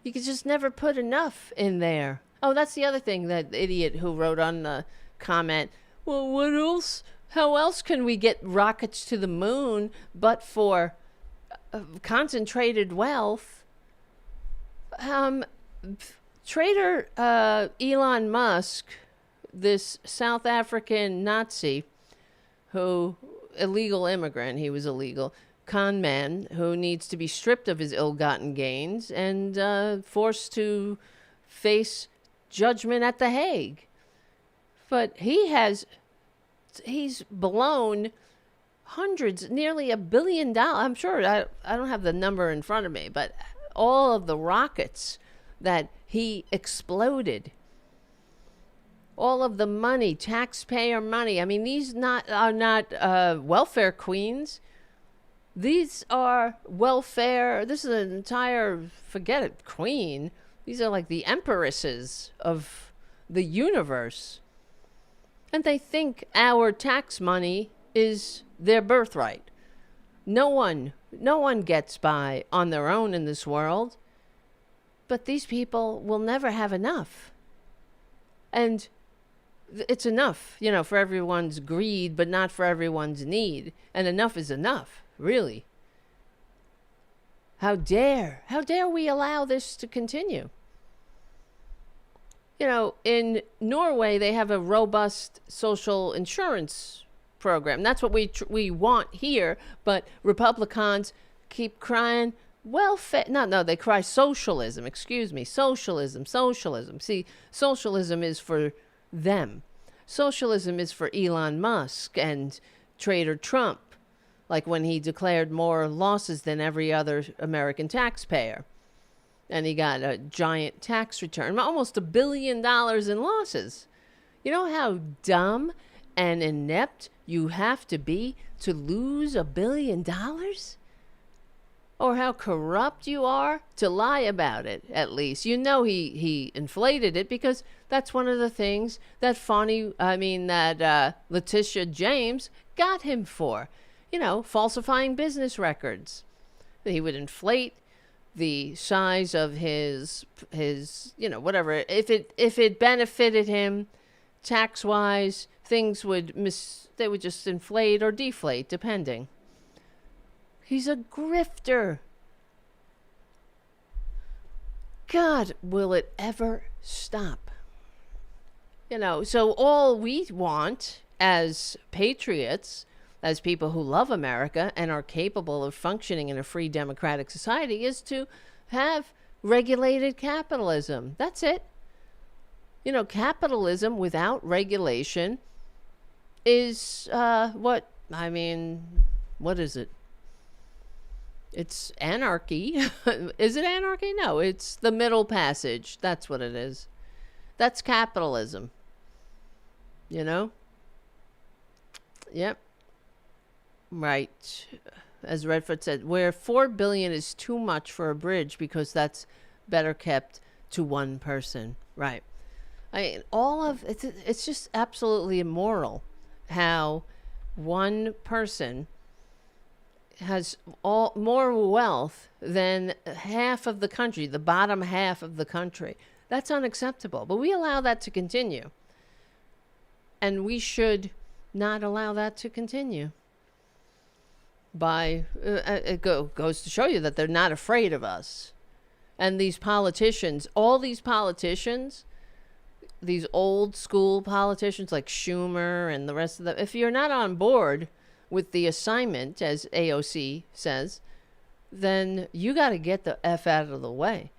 You could just never put enough in there. Oh, that's the other thing, that idiot who wrote on the comment, well, what else? How else can we get rockets to the moon but for concentrated wealth? Traitor Elon Musk, this South African Nazi illegal immigrant, he was illegal, con man who needs to be stripped of his ill-gotten gains and forced to face judgment at The Hague. But he's blown hundreds, nearly $1 billion. I'm sure, I don't have the number in front of me, but all of the rockets that he exploded, all of the money, taxpayer money. I mean, these are not welfare queens. These are welfare. This is an entire, forget it, queen. These are like the empresses of the universe. And they think our tax money is their birthright. No one gets by on their own in this world. But these people will never have enough. And it's enough, for everyone's greed, but not for everyone's need. And enough is enough, really. How dare we allow this to continue? In Norway, they have a robust social insurance program. That's what we want here, but Republicans keep crying welfare. No, they cry socialism. Excuse me, socialism. See, socialism is for them. Socialism is for Elon Musk and Traitor Trump, like when he declared more losses than every other American taxpayer. And he got a giant tax return, almost $1 billion in losses. You know how dumb and inept you have to be to lose $1 billion? Or how corrupt you are to lie about it, at least. He inflated it because that's one of the things that Letitia James got him for. Falsifying business records. He would inflate the size of his whatever. If it benefited him tax-wise, things would just inflate or deflate, depending. He's a grifter. God, will it ever stop? So all we want as patriots, as people who love America and are capable of functioning in a free democratic society, is to have regulated capitalism. That's it. You know, capitalism without regulation is what is it? It's anarchy. Is it anarchy? No, it's the middle passage. That's what it is. That's capitalism. You know? Yep. Right. As Redford said, where $4 billion is too much for a bridge because that's better kept to one person. Right. I mean, it's just absolutely immoral how one person has more wealth than half of the country, the bottom half of the country. That's unacceptable. But we allow that to continue. And we should not allow that to continue. It goes to show you that they're not afraid of us. And these politicians, all these politicians, these old school politicians like Schumer and the rest of them, if you're not on board with the assignment, as AOC says, then you got to get the F out of the way.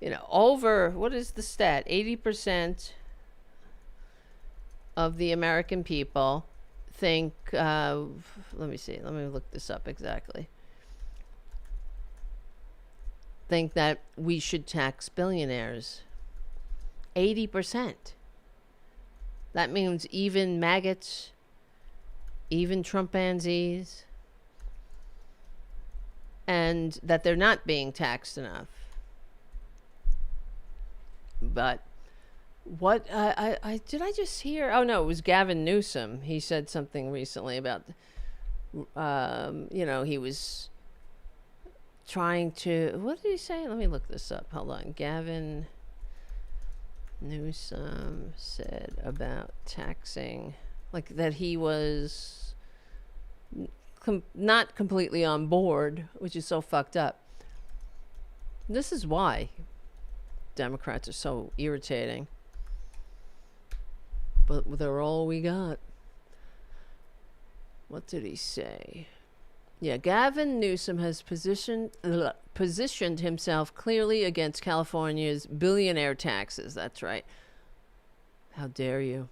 You know, what is the stat? 80% of the American people think, let me see, let me look this up exactly, think that we should tax billionaires. 80%. That means even maggots, even Trumpanzees, and that they're not being taxed enough. But what did I just hear? Oh no, it was Gavin Newsom. He said something recently about, he was trying to, what did he say? Let me look this up. Hold on. Gavin Newsom said about taxing, like that he was not completely on board, which is so fucked up. This is why Democrats are so irritating. But they're all we got. What did he say? Yeah, Gavin Newsom has positioned himself clearly against California's billionaire taxes. That's right. How dare you?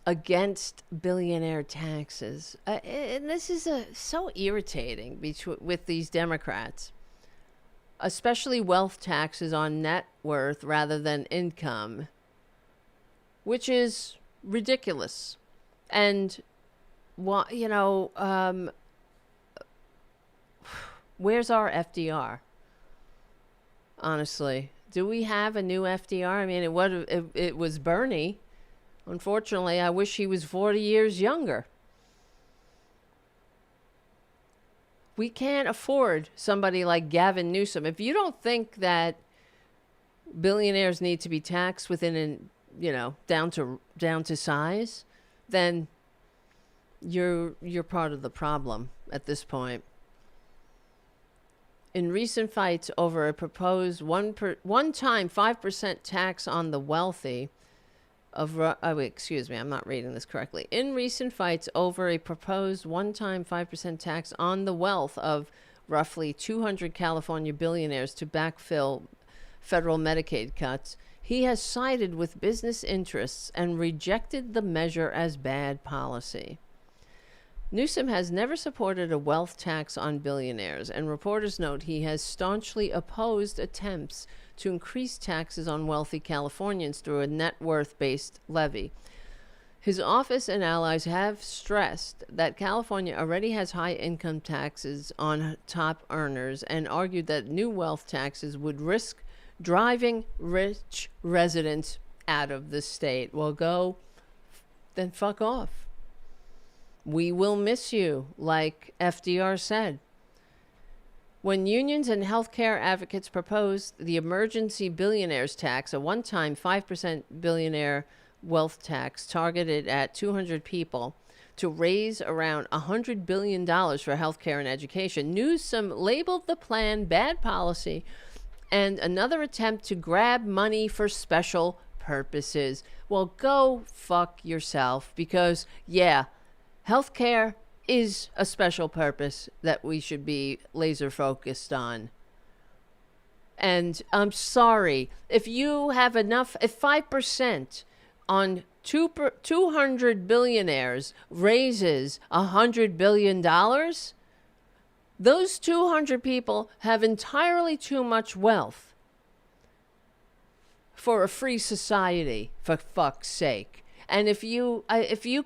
Against billionaire taxes. And this is so irritating with these Democrats. Especially wealth taxes on net worth rather than income. Which is ridiculous. And, where's our FDR? Honestly, do we have a new FDR? I mean, it was Bernie. Unfortunately, I wish he was 40 years younger. We can't afford somebody like Gavin Newsom. If you don't think that billionaires need to be taxed within down to size, then you're part of the problem at this point. In recent fights over a proposed one-time 5% tax on the wealthy I'm not reading this correctly. In recent fights over a proposed one-time 5% tax on the wealth of roughly 200 California billionaires to backfill federal Medicaid cuts, he has sided with business interests and rejected the measure as bad policy. Newsom has never supported a wealth tax on billionaires, and reporters note he has staunchly opposed attempts to increase taxes on wealthy Californians through a net worth-based levy. His office and allies have stressed that California already has high income taxes on top earners and argued that new wealth taxes would risk driving rich residents out of the state. Well, then fuck off. We will miss you, like FDR said. When unions and healthcare advocates proposed the emergency billionaires tax, a one-time 5% billionaire wealth tax targeted at 200 people to raise around $100 billion for healthcare and education, Newsom labeled the plan bad policy and another attempt to grab money for special purpose is. Well, go fuck yourself, because, yeah, healthcare is a special purpose that we should be laser focused on. And I'm sorry, if you have enough, if 5% on 200 billionaires raises $100 billion, those 200 people have entirely too much wealth for a free society, for fuck's sake. And if you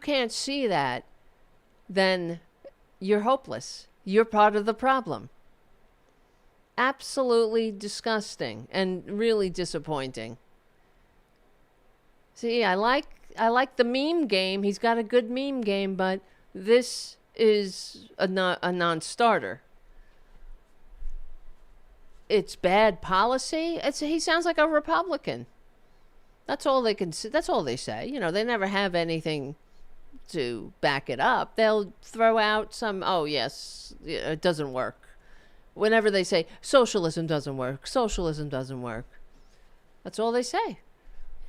can't see that, then you're hopeless. You're part of the problem. Absolutely disgusting and really disappointing. See, I like the meme game. He's got a good meme game, but this is a non-starter. It's bad policy. He sounds like a Republican. That's all they can. That's all they say. You know, they never have anything to back it up. They'll throw out some, oh yes, it doesn't work. Whenever they say socialism doesn't work, socialism doesn't work. That's all they say.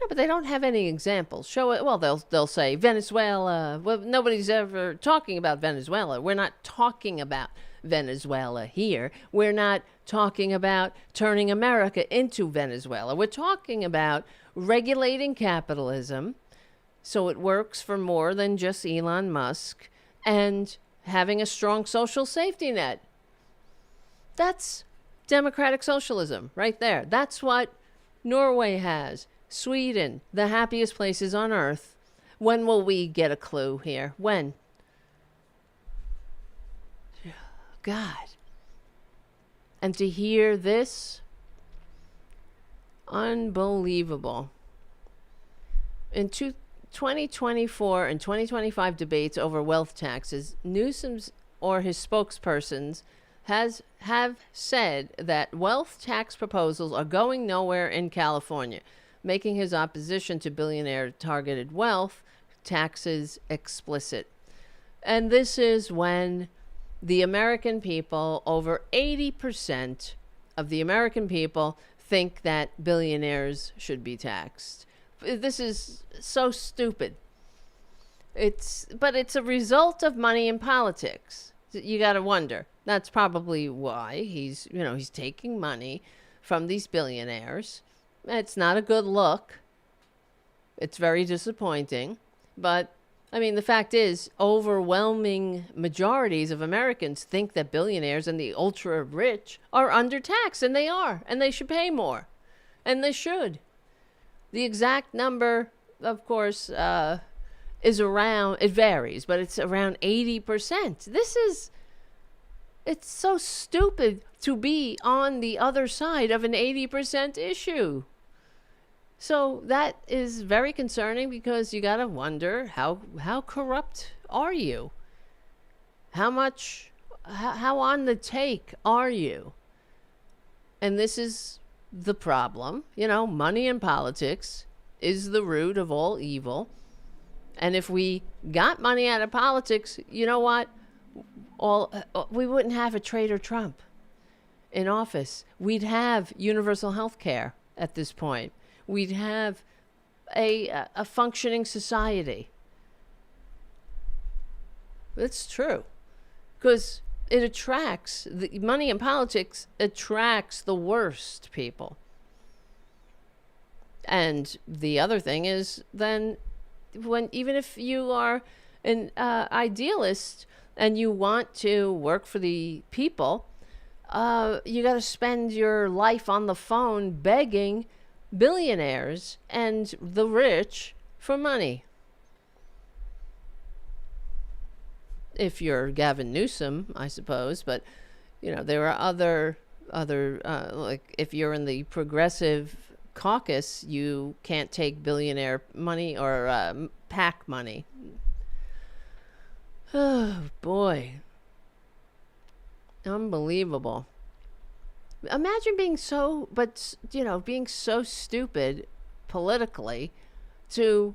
Yeah, but they don't have any examples. Show it. Well, they'll say Venezuela. Well, nobody's ever talking about Venezuela. We're not talking about Venezuela here. We're not talking about turning America into Venezuela. We're talking about regulating capitalism so it works for more than just Elon Musk, and having a strong social safety net. That's democratic socialism right there. That's what Norway has. Sweden, the happiest places on earth. When will we get a clue here? When? God. And to hear this, unbelievable. In 2024 and 2025 debates over wealth taxes, Newsom's or his spokespersons have said that wealth tax proposals are going nowhere in California, making his opposition to billionaire targeted wealth taxes explicit. And this is when the American people, over 80% of the American people, think that billionaires should be taxed. This is so stupid. But it's a result of money in politics. You got to wonder. That's probably why he's taking money from these billionaires. It's not a good look. It's very disappointing. But, I mean, the fact is, overwhelming majorities of Americans think that billionaires and the ultra rich are undertaxed, and they are, and they should pay more. And they should. The exact number, of course, is around, it varies, but it's around 80%. It's so stupid to be on the other side of an 80% issue. So that is very concerning, because you got to wonder, how corrupt are you? How on the take are you? And this is the problem. Money in politics is the root of all evil. And if we got money out of politics, you know what? We wouldn't have a Traitor Trump in office. We'd have universal health care at this point. We'd have a functioning society. It's true. Because it attracts, the money in politics attracts the worst people. And the other thing is, then, even if you are an idealist and you want to work for the people, you got to spend your life on the phone begging billionaires and the rich for money. If you're Gavin Newsom, I suppose, but there are other like, if you're in the progressive caucus, you can't take billionaire money or PAC money. Oh boy, unbelievable. Imagine being so stupid politically to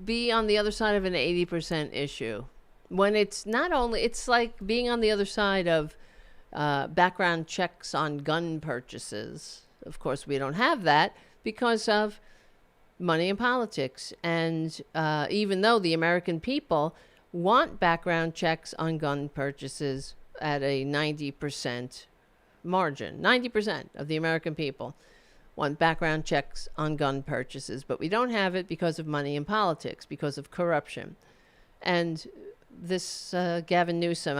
be on the other side of an 80% issue, when it's not only, it's like being on the other side of background checks on gun purchases. Of course, we don't have that because of money in politics. And even though the American people want background checks on gun purchases at a 90% margin, 90% of the American people want background checks on gun purchases, but we don't have it because of money in politics, because of corruption. And this Gavin Newsom,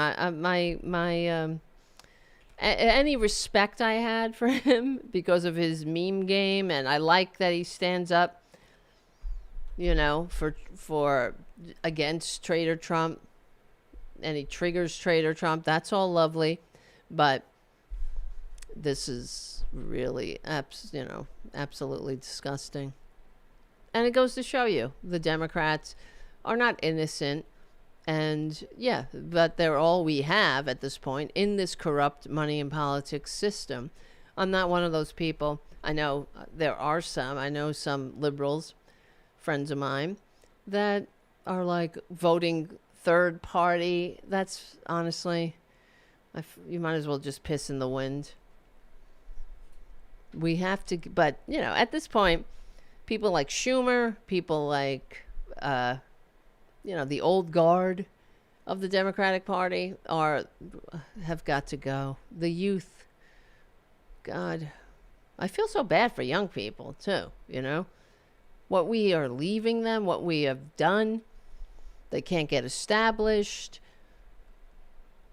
any respect I had for him because of his meme game, and I like that he stands up, you know, for against Traitor Trump, and he triggers Traitor Trump. That's all lovely, but this is really, absolutely disgusting. And it goes to show you the Democrats are not innocent. And yeah, but they're all we have at this point in this corrupt money and politics system. I'm not one of those people. I know there are some. I know some liberals, friends of mine, that are like voting third party. That's honestly, you might as well just piss in the wind. We have to, but you know, at this point, people like Schumer, people like, the old guard of the Democratic Party have got to go. The youth, God, I feel so bad for young people too, you know, what we are leaving them, what we have done. They can't get established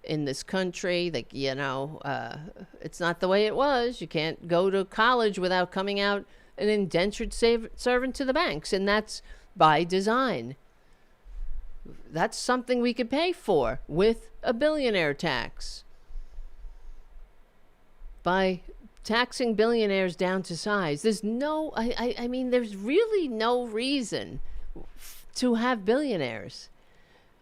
in this country. Like, it's not the way it was. You can't go to college without coming out an indentured servant to the banks. And that's by design. That's something we could pay for with a billionaire tax. By taxing billionaires down to size. There's no, I mean, there's really no reason to have billionaires.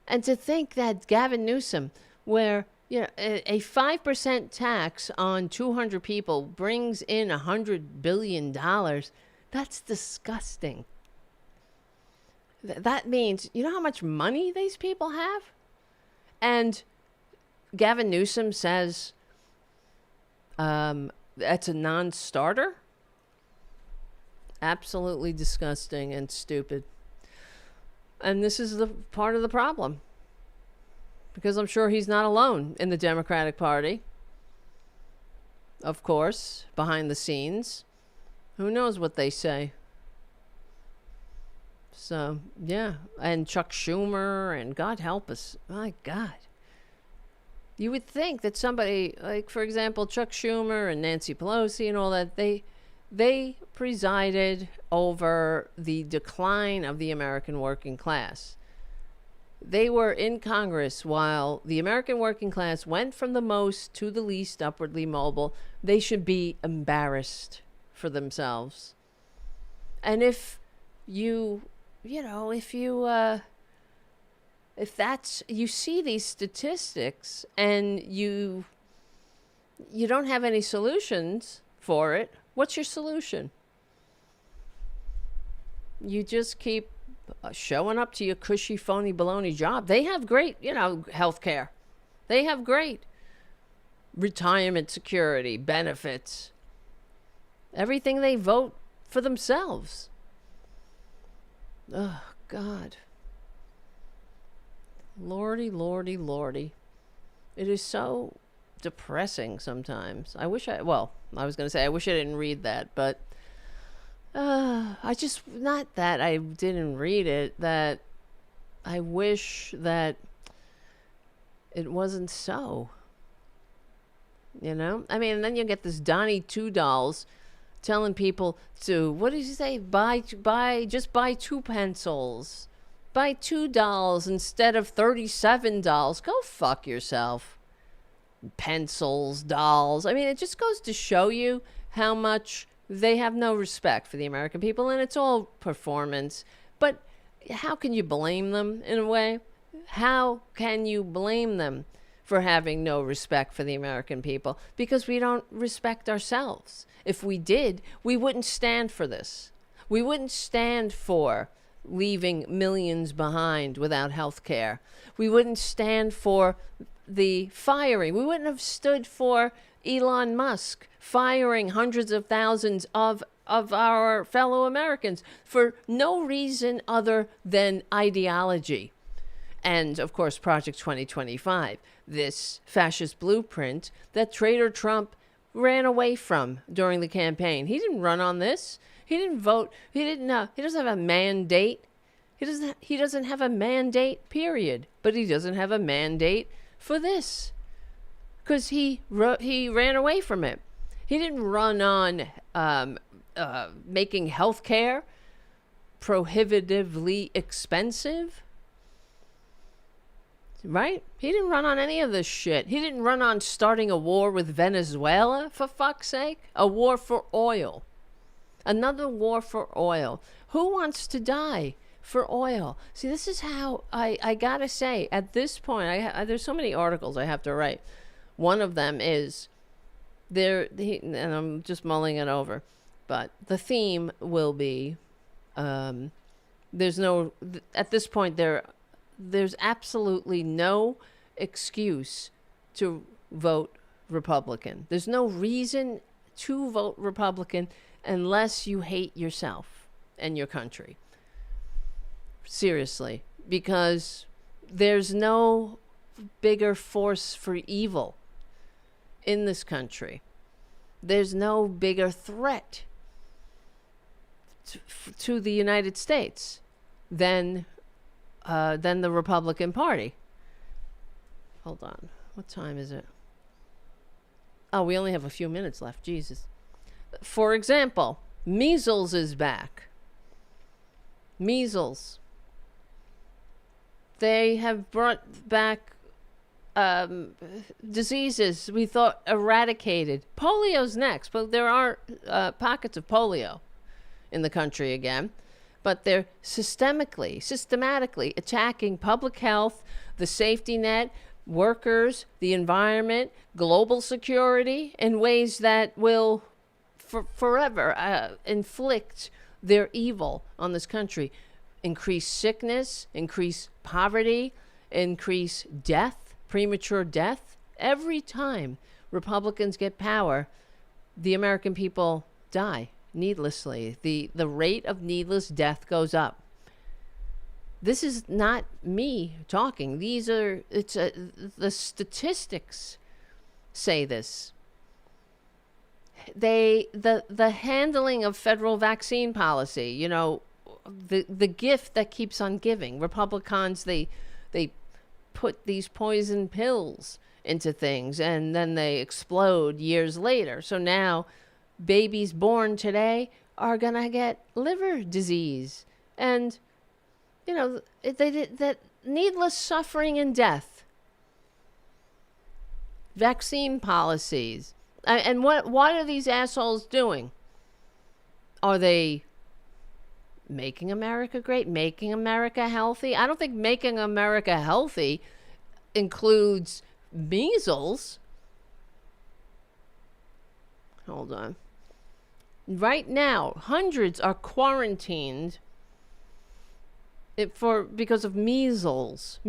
And to think that Gavin Newsom, where a 5% tax on 200 people brings in $100 billion, that's disgusting. That means, you know how much money these people have? And Gavin Newsom says that's a non-starter? Absolutely disgusting and stupid. And this is the part of the problem. Because I'm sure he's not alone in the Democratic Party. Of course, behind the scenes. Who knows what they say? So, yeah. And Chuck Schumer, and God help us. My God. You would think that somebody, like, for example, Chuck Schumer and Nancy Pelosi and all that, they presided over the decline of the American working class. They were in Congress while the American working class went from the most to the least upwardly mobile. They should be embarrassed for themselves. And if you see these statistics and you don't have any solutions for it, what's your solution? You just keep showing up to your cushy, phony, baloney job. They have great, health care. They have great retirement security, benefits. Everything they vote for themselves. Oh, God. Lordy, lordy, lordy. It is so depressing sometimes. I wish I didn't read that, but not that I didn't read it, that I wish that it wasn't so. I mean, and then you get this Donnie $2 telling people to, what did he say? Just buy 2 pencils. Buy $2 instead of $37. Go fuck yourself. Pencils, dolls. I mean, it just goes to show you how much they have no respect for the American people, and it's all performance. But how can you blame them in a way? How can you blame them for having no respect for the American people? Because we don't respect ourselves. If we did, we wouldn't stand for this. We wouldn't stand for leaving millions behind without health care. We wouldn't stand for the firing. We wouldn't have stood for Elon Musk firing hundreds of thousands of our fellow Americans for no reason other than ideology. And, of course, Project 2025, this fascist blueprint that Traitor Trump ran away from during the campaign. He didn't run on this. He didn't vote. He doesn't have a mandate. He doesn't have a mandate, period. But he doesn't have a mandate for this. Because he ran away from it. He didn't run on making health care prohibitively expensive. Right? He didn't run on any of this shit. He didn't run on starting a war with Venezuela, for fuck's sake. A war for oil. Another war for oil. Who wants to die for oil? See, this is how I gotta say, at this point, there's so many articles I have to write. One of them is, and I'm just mulling it over, but the theme will be, at this point, there's absolutely no excuse to vote Republican. There's no reason to vote Republican unless you hate yourself and your country. Seriously. Because there's no bigger force for evil in this country. There's no bigger threat to the United States than the Republican Party. Hold on. What time is it? Oh, we only have a few minutes left. Jesus. For example, measles is back. Measles. They have brought back diseases we thought eradicated. Polio's next, but there are pockets of polio in the country again. But they're systematically attacking public health, the safety net, workers, the environment, global security in ways that will forever inflict their evil on this country. Increase sickness, increase poverty, increase death, premature death. Every time Republicans get power, the American people die needlessly. The rate of needless death goes up. This is not me talking. The statistics say this. The handling of federal vaccine policy, the gift that keeps on giving. Republicans, they put these poison pills into things and then they explode years later. So now babies born today are gonna get liver disease, and that needless suffering and death. Vaccine policies, and what are these assholes doing? Are they making America great, making America healthy? I don't think making America healthy includes measles. Hold on. Right now, hundreds are quarantined because of measles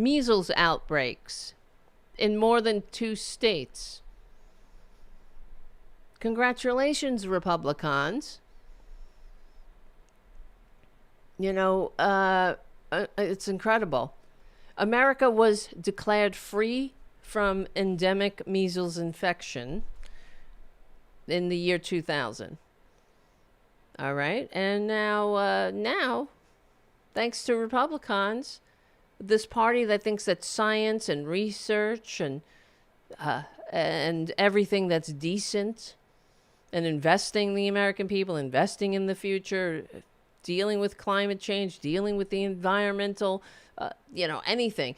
outbreaks in more than 2 states. Congratulations, Republicans. It's incredible. America was declared free from endemic measles infection in the year 2000. All right. And now, thanks to Republicans, this party that thinks that science and research and everything that's decent and investing the American people, investing in the future, dealing with climate change, dealing with the environmental, anything,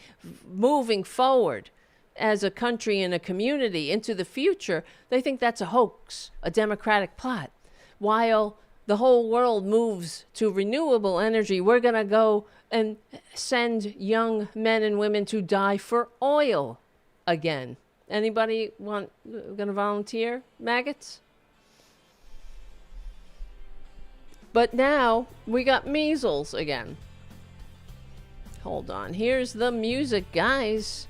moving forward as a country and a community into the future, they think that's a hoax, a Democratic plot. While the whole world moves to renewable energy, we're going to go and send young men and women to die for oil again. Anybody going to volunteer, maggots? But now we got measles again. Hold on. Here's the music, guys.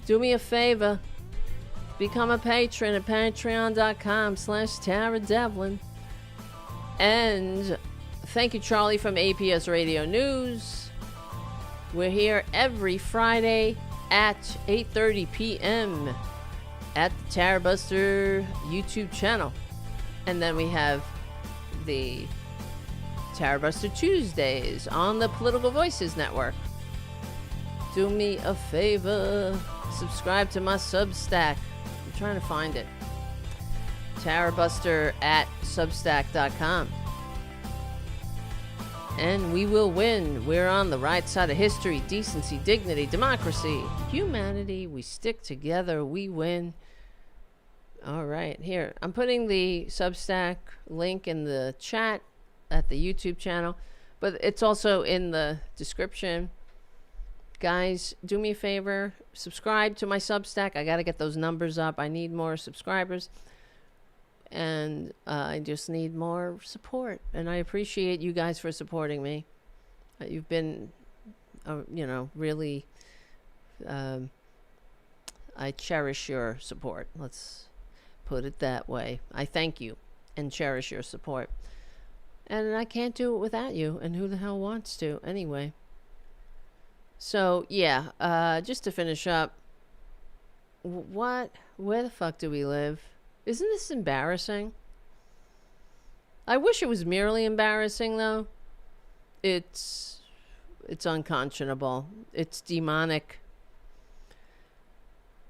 Do me a favor. Become a patron at patreon.com/Tara Devlin. And thank you, Charlie from APS Radio News. We're here every Friday at 8:30 p.m. at the Tarabuster YouTube channel. And then we have the Tarabuster Tuesdays on the Political Voices Network. Do me a favor, subscribe to my Substack. I'm trying to find it. Tarabuster at substack.com. And we will win. We're on the right side of history, decency, dignity, democracy, humanity. We stick together. We win. All right. Here, I'm putting the Substack link in the chat at the YouTube channel, but it's also in the description. Guys, do me a favor. Subscribe to my Substack. I got to get those numbers up. I need more subscribers. And I just need more support. And I appreciate you guys for supporting me. You've been, really, I cherish your support. Let's put it that way. I thank you and cherish your support. And I can't do it without you. And who the hell wants to anyway? So, yeah, just to finish up. Where the fuck do we live? Isn't this embarrassing? I wish it was merely embarrassing, though. It's unconscionable. It's demonic.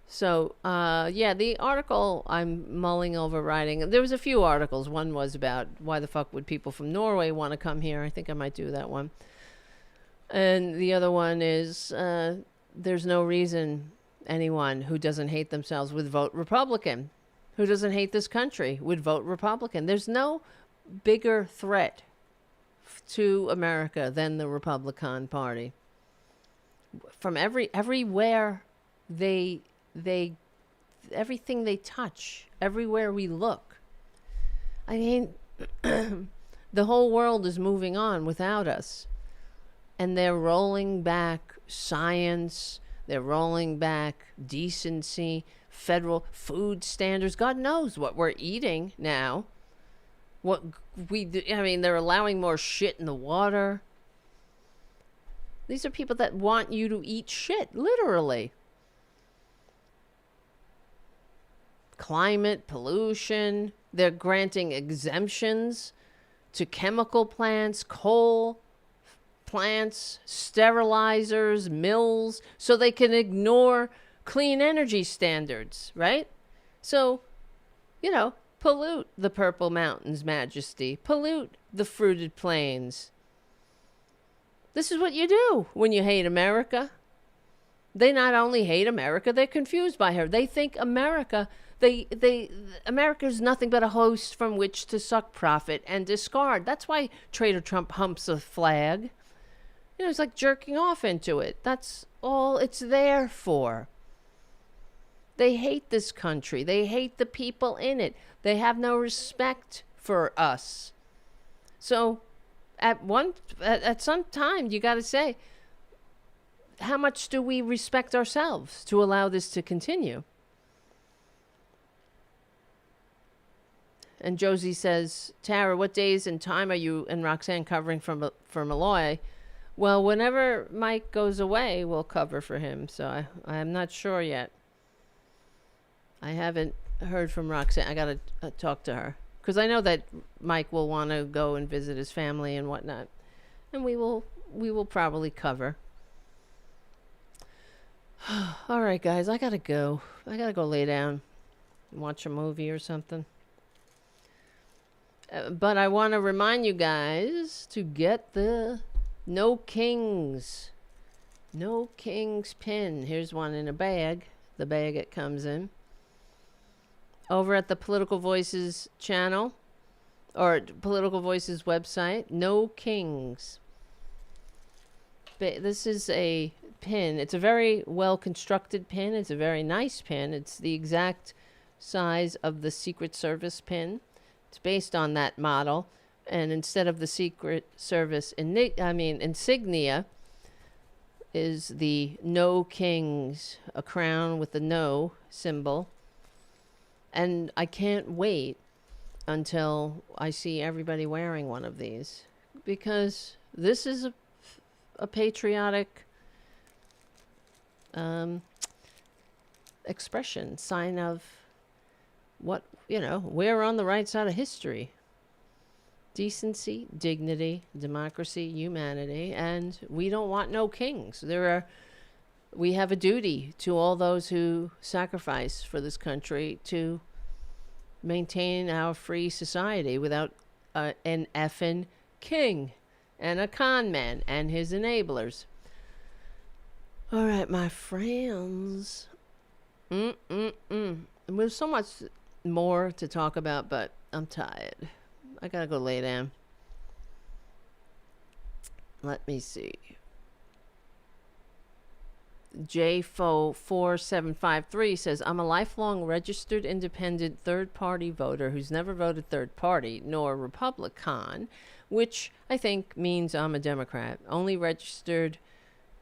So, yeah, the article I'm mulling over writing, there was a few articles. One was about why the fuck would people from Norway want to come here. I think I might do that one. And the other one is there's no reason anyone who doesn't hate themselves would vote Republican. Who doesn't hate this country would vote Republican. There's no bigger threat to America than the Republican Party. From everywhere everything they touch, everywhere we look. I mean, the whole world is moving on without us. And they're rolling back science, they're rolling back decency, federal food standards. God knows what we're eating now. They're allowing more shit in the water. These are people that want you to eat shit, literally. Climate pollution. They're granting exemptions to chemical plants, coal plants, sterilizers, mills, so they can ignore clean energy standards, right? So, pollute the Purple Mountains, Majesty. Pollute the fruited plains. This is what you do when you hate America. They not only hate America, they're confused by her. They think America is nothing but a host from which to suck profit and discard. That's why Traitor Trump humps a flag. It's like jerking off into it. That's all it's there for. They hate this country. They hate the people in it. They have no respect for us. So at some time, you got to say, how much do we respect ourselves to allow this to continue? And Josie says, Tara, what days and time are you and Roxanne covering for Malloy? Well, whenever Mike goes away, we'll cover for him. So I'm not sure yet. I haven't heard from Roxanne. I got to talk to her. Because I know that Mike will want to go and visit his family and whatnot. And we will probably cover. All right, guys, I got to go. I got to go lay down and watch a movie or something. But I want to remind you guys to get the No Kings pin. Here's one in a bag. The bag it comes in. Over at the Political Voices channel, or Political Voices website, No Kings. This is a pin. It's a very well constructed pin. It's a very nice pin. It's the exact size of the Secret Service pin. It's based on that model. And instead of the Secret Service insignia is the No Kings, a crown with the no symbol. And I can't wait until I see everybody wearing one of these, because this is a patriotic expression, sign of what, we're on the right side of history. Decency, dignity, democracy, humanity, and we don't want no kings. We have a duty to all those who sacrifice for this country to maintain our free society without an effing king and a con man and his enablers. All right, my friends. There's so much more to talk about, but I'm tired. I gotta go lay down. Let me see. JFO4753 says, I'm a lifelong registered independent third-party voter who's never voted third party nor Republican, which I think means I'm a Democrat. Only registered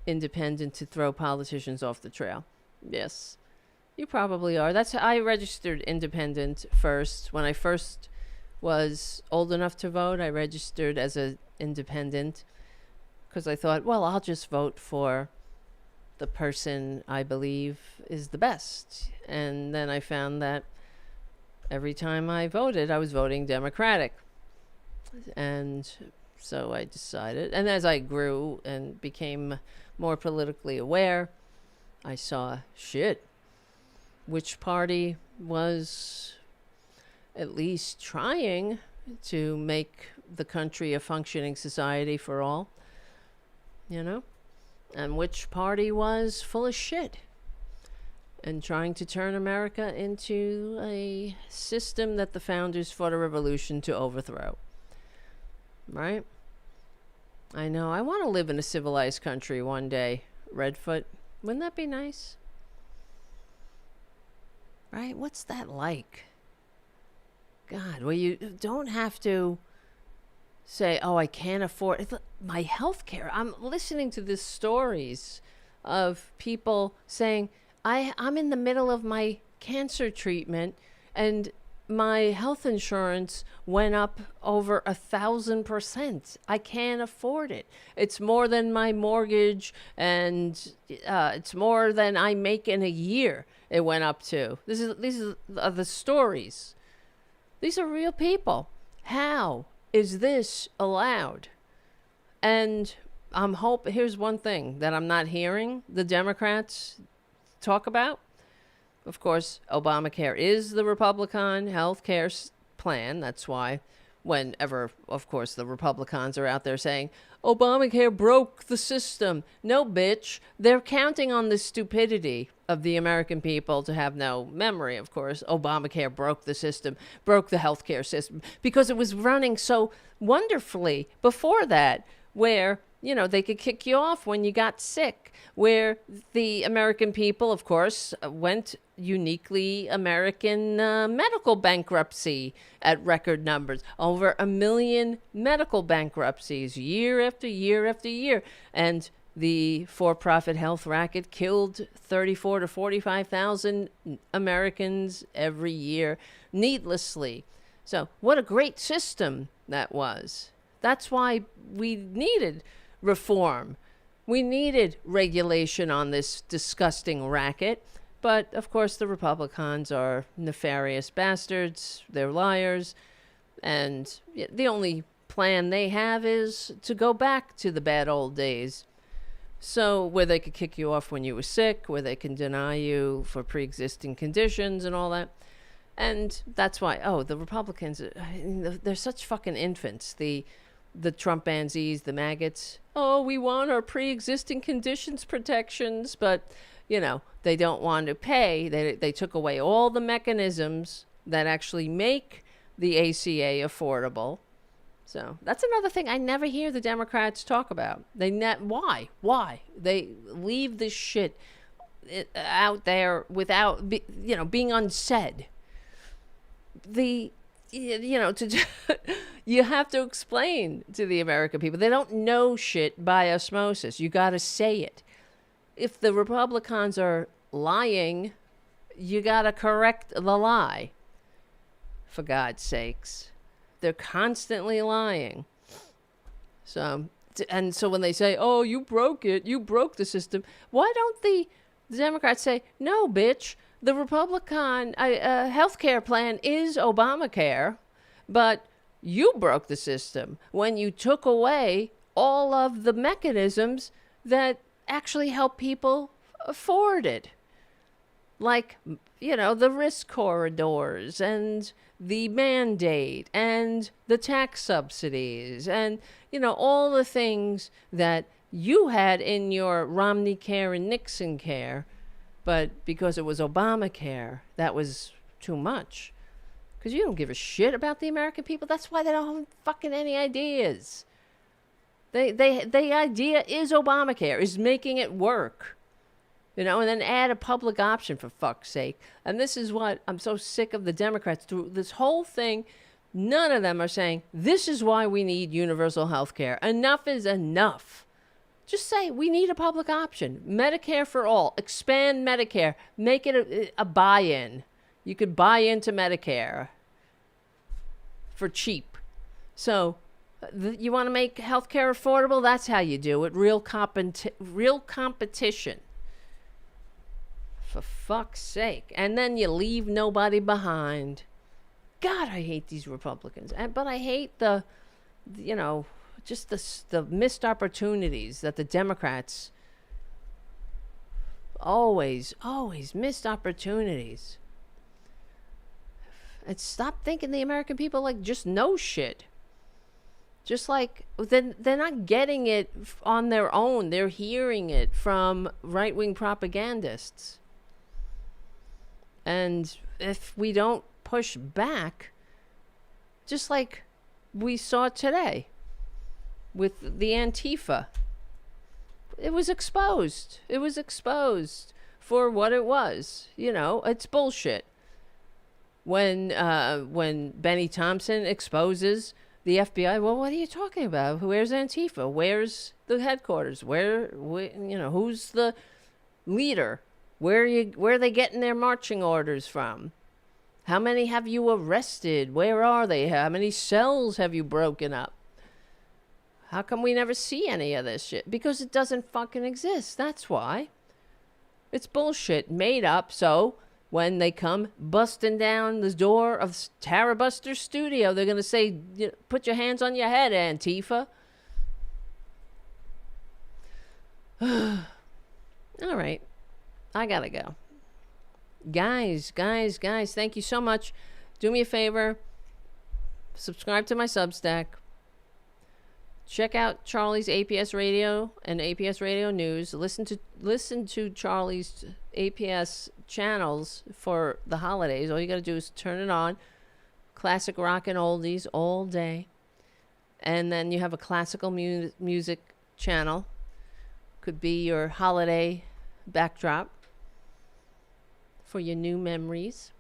independent to throw politicians off the trail. Yes, you probably are. That's how I registered independent first. When I first was old enough to vote, I registered as an independent because I thought, well, I'll just vote for the person I believe is the best. And then I found that every time I voted, I was voting Democratic. And so I decided, and as I grew and became more politically aware, I saw, which party was at least trying to make the country a functioning society for all, and which party was full of shit and trying to turn America into a system that the founders fought a revolution to overthrow. Right? I know. I want to live in a civilized country one day, Redfoot. Wouldn't that be nice? Right? What's that like? God, well, you don't have to say, oh, I can't afford my health care. I'm listening to these stories of people saying, I'm in the middle of my cancer treatment and my health insurance went up over 1,000%. I can't afford it. It's more than my mortgage, and it's more than I make in a year. It went up to. These are the stories. These are real people. How is this allowed? And here's one thing that I'm not hearing the Democrats talk about. Of course, Obamacare is the Republican health care plan. That's why whenever, of course, the Republicans are out there saying, Obamacare broke the system. No, bitch. They're counting on the stupidity of the American people to have no memory, of course. Obamacare broke the system, broke the healthcare system, because it was running so wonderfully before that, where, they could kick you off when you got sick, where the American people, of course, went uniquely American medical bankruptcy at record numbers. Over 1 million medical bankruptcies year after year after year. And the for-profit health racket killed 34 to 45,000 Americans every year needlessly. So what a great system that was. That's why we needed reform. We needed regulation on this disgusting racket. But, of course, the Republicans are nefarious bastards. They're liars. And the only plan they have is to go back to the bad old days. So where they could kick you off when you were sick, where they can deny you for pre-existing conditions and all that. And that's why, the Republicans, they're such fucking infants. The Trumpanzees, the maggots. Oh, we want our pre-existing conditions protections, but, they don't want to pay. They took away all the mechanisms that actually make the ACA affordable. So that's another thing I never hear the Democrats talk about. Why? They leave this shit out there without, being unsaid. You have to explain to the American people. They don't know shit by osmosis. You got to say it. If the Republicans are lying, you got to correct the lie. for God's sakes. They're constantly lying. So when they say, oh, you broke it, you broke the system, why don't the Democrats say, no, bitch, the Republican health care plan is Obamacare, but you broke the system when you took away all of the mechanisms that actually help people afford it. Like, the risk corridors and the mandate and the tax subsidies and, all the things that you had in your Romney care and Nixon care. But because it was Obamacare, that was too much. Because you don't give a shit about the American people. That's why they don't have fucking any ideas. The idea is Obamacare, is making it work. And then add a public option, for fuck's sake. And this is what I'm so sick of the Democrats. Through this whole thing, none of them are saying, this is why we need universal health care. Enough is enough. Just say, we need a public option. Medicare for all. Expand Medicare. Make it a buy-in. You could buy into Medicare for cheap. So, you want to make healthcare affordable? That's how you do it. Real competition. For fuck's sake. And then you leave nobody behind. God, I hate these Republicans. But I hate the missed opportunities that the Democrats always missed opportunities. And stop thinking the American people just know shit. Just like they're not getting it on their own. They're hearing it from right-wing propagandists. And if we don't push back, just like we saw today with the Antifa, it was exposed. It was exposed for what it was. It's bullshit. When Benny Thompson exposes the FBI, well, what are you talking about? Where's Antifa? Where's the headquarters? Where who's the leader? Where are they getting their marching orders from? How many have you arrested? Where are they? How many cells have you broken up? How come we never see any of this shit? Because it doesn't fucking exist. That's why. It's bullshit made up. So when they come busting down the door of Tarabuster studio, they're going to say, put your hands on your head, Antifa. All right. I gotta go. Guys, thank you so much. Do me a favor. Subscribe to my Substack. Check out Charlie's APS Radio and APS Radio News. Listen to Charlie's APS channels for the holidays. All you gotta do is turn it on. Classic rock and oldies all day. And then you have a classical music channel. Could be your holiday backdrop for your new memories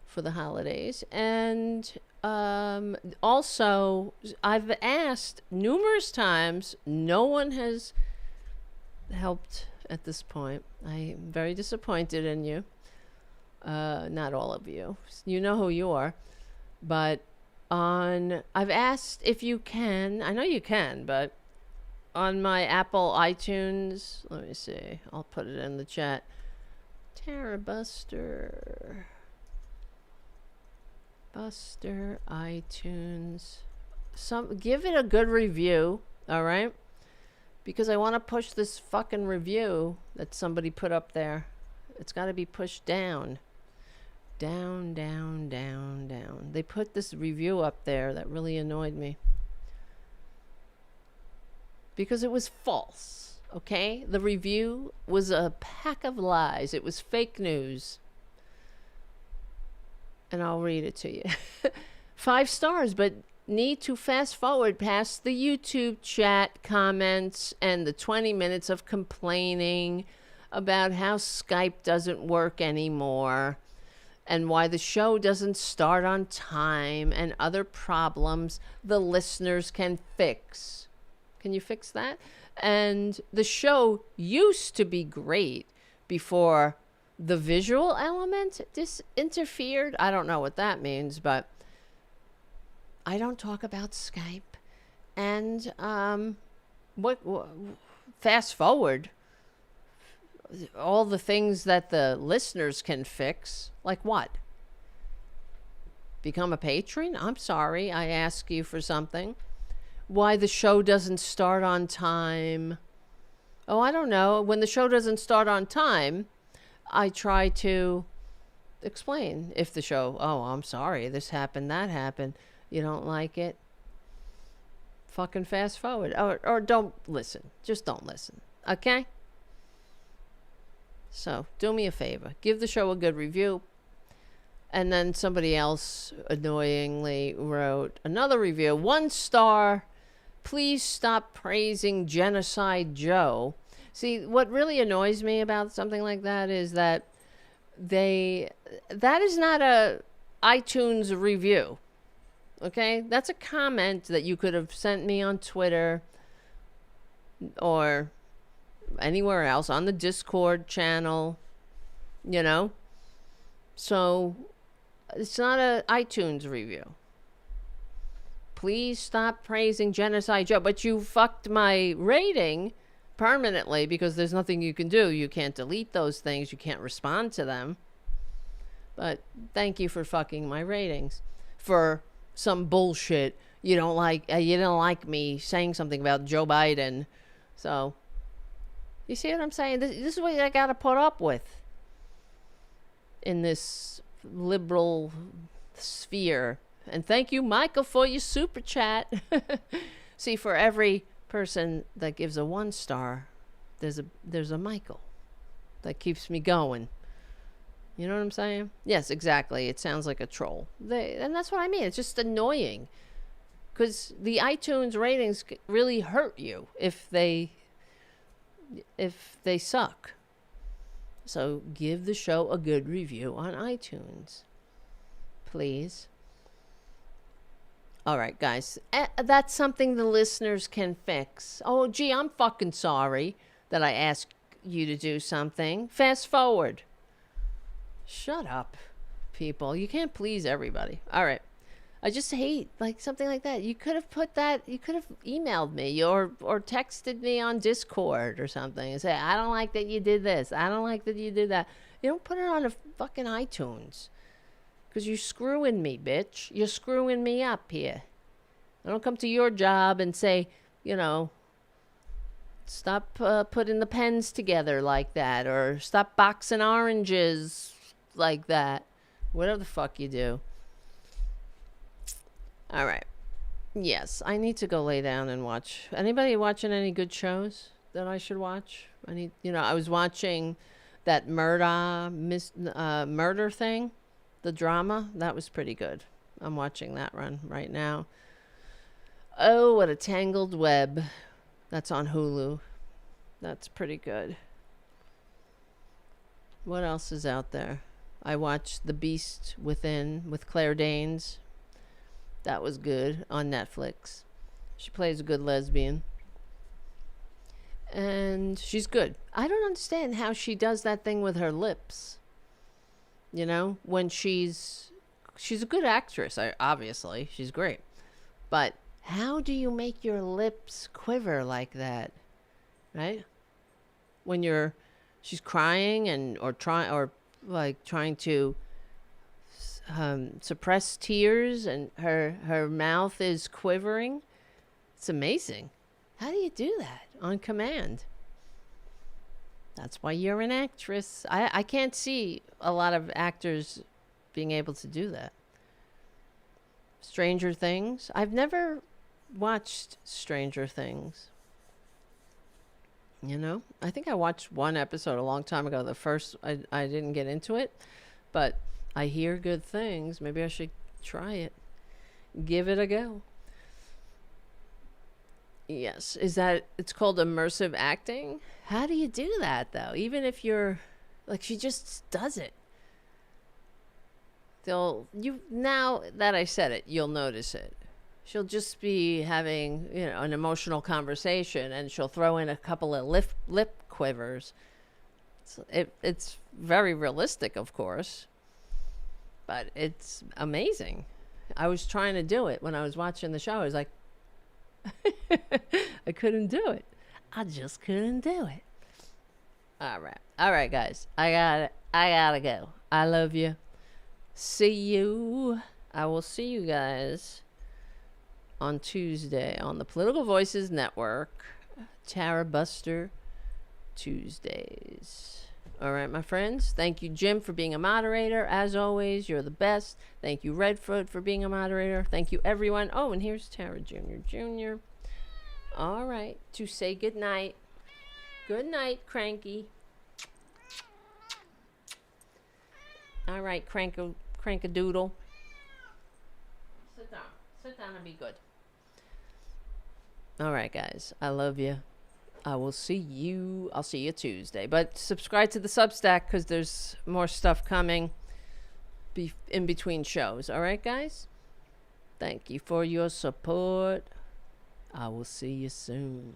for the holidays. And also, I've asked numerous times. No one has helped at this point. I'm very disappointed in you. Not all of you. You know who you are. But I've asked if you can. I know you can, but on my Apple iTunes, let me see. I'll put it in the chat. Tarabuster. Buster iTunes. Give it a good review, all right? Because I want to push this fucking review that somebody put up there. It's got to be pushed down. Down. They put this review up there that really annoyed me. Because it was false, okay? The review was a pack of lies. It was fake news. And I'll read it to you. 5 stars, but need to fast forward past the YouTube chat comments and the 20 minutes of complaining about how Skype doesn't work anymore and why the show doesn't start on time and other problems the listeners can fix. Can you fix that? And the show used to be great before The visual element interfered. I don't know what that means, but I don't talk about Skype. And what fast forward all the things that the listeners can fix. Like what? Become a patron? I'm sorry, I ask you for something. Why the show doesn't start on time? Oh, I don't know. When the show doesn't start on time, I try to explain. If the show, oh, I'm sorry, this happened, that happened, you don't like it, fucking fast forward. Or don't listen. Just don't listen. Okay? So, do me a favor. Give the show a good review. And then somebody else annoyingly wrote another review. 1 star. Please stop praising Genocide Joe. See, what really annoys me about something like that is that that is not a iTunes review. Okay? That's a comment that you could have sent me on Twitter or anywhere else, on the Discord channel, you know? So, it's not a iTunes review. Please stop praising Genocide Joe. But you fucked my rating permanently because there's nothing you can do. You can't delete those things. You can't respond to them. But thank you for fucking my ratings. For some bullshit. You don't like, you didn't like me saying something about Joe Biden. So, you see what I'm saying? This is what I gotta put up with in this liberal sphere. And thank you, Michael, for your super chat. See, for every person that gives a 1 star, there's a Michael that keeps me going. You know what I'm saying? Yes, exactly. It sounds like a troll. And that's what I mean. It's just annoying. Because the iTunes ratings really hurt you if they suck. So give the show a good review on iTunes. Please. All right, guys. That's something the listeners can fix. Oh, gee, I'm fucking sorry that I asked you to do something. Fast forward. Shut up, people. You can't please everybody. All right. I just hate, like, something like that. You could have put that, you could have emailed me or texted me on Discord or something and say, I don't like that you did this. I don't like that you did that. You don't put it on a fucking iTunes. Because you're screwing me, bitch. You're screwing me up here. I don't come to your job and say, you know, stop putting the pens together like that. Or stop boxing oranges like that. Whatever the fuck you do. All right. Yes, I need to go lay down and watch. Anybody watching any good shows that I should watch? I was watching that murder thing, the drama. That was pretty good. I'm watching that run right now. Oh, What a Tangled Web. That's on Hulu. That's pretty good. What else is out there? I watched The Beast Within with Claire Danes. That was good on Netflix. She plays a good lesbian. And she's good. I don't understand how she does that thing with her lips. You know, when she's a good actress, obviously. She's great. But how do you make your lips quiver like that? Right? When she's crying or trying to suppress tears and her mouth is quivering. It's amazing. How do you do that on command? That's why you're an actress. I can't see a lot of actors being able to do that. Stranger Things. I've never watched Stranger Things. You know, I think I watched one episode a long time ago. The first, I didn't get into it, but I hear good things. Maybe I should try it. Give it a go. Yes. It's called immersive acting? How do you do that, though? Even if you're, like, she just does it. Now that I said it, you'll notice it. She'll just be having, an emotional conversation, and she'll throw in a couple of lip quivers. It's very realistic, of course, but it's amazing. I was trying to do it when I was watching the show. I was like, I couldn't do it. I just couldn't do it. All right, guys. I gotta go. I love you. See you. I will see you guys on Tuesday on the Political Voices Network. Tarabuster Tuesdays. All right, my friends. Thank you, Jim, for being a moderator. As always, you're the best. Thank you, Redfoot, for being a moderator. Thank you, everyone. Oh, and here's Tara Jr. All right, to say good night. Good night, Cranky. All right, Crank-a-doodle. Sit down. Sit down and be good. All right, guys. I love you. I'll see you Tuesday. But subscribe to the Substack because there's more stuff coming in between shows. All right, guys? Thank you for your support. I will see you soon.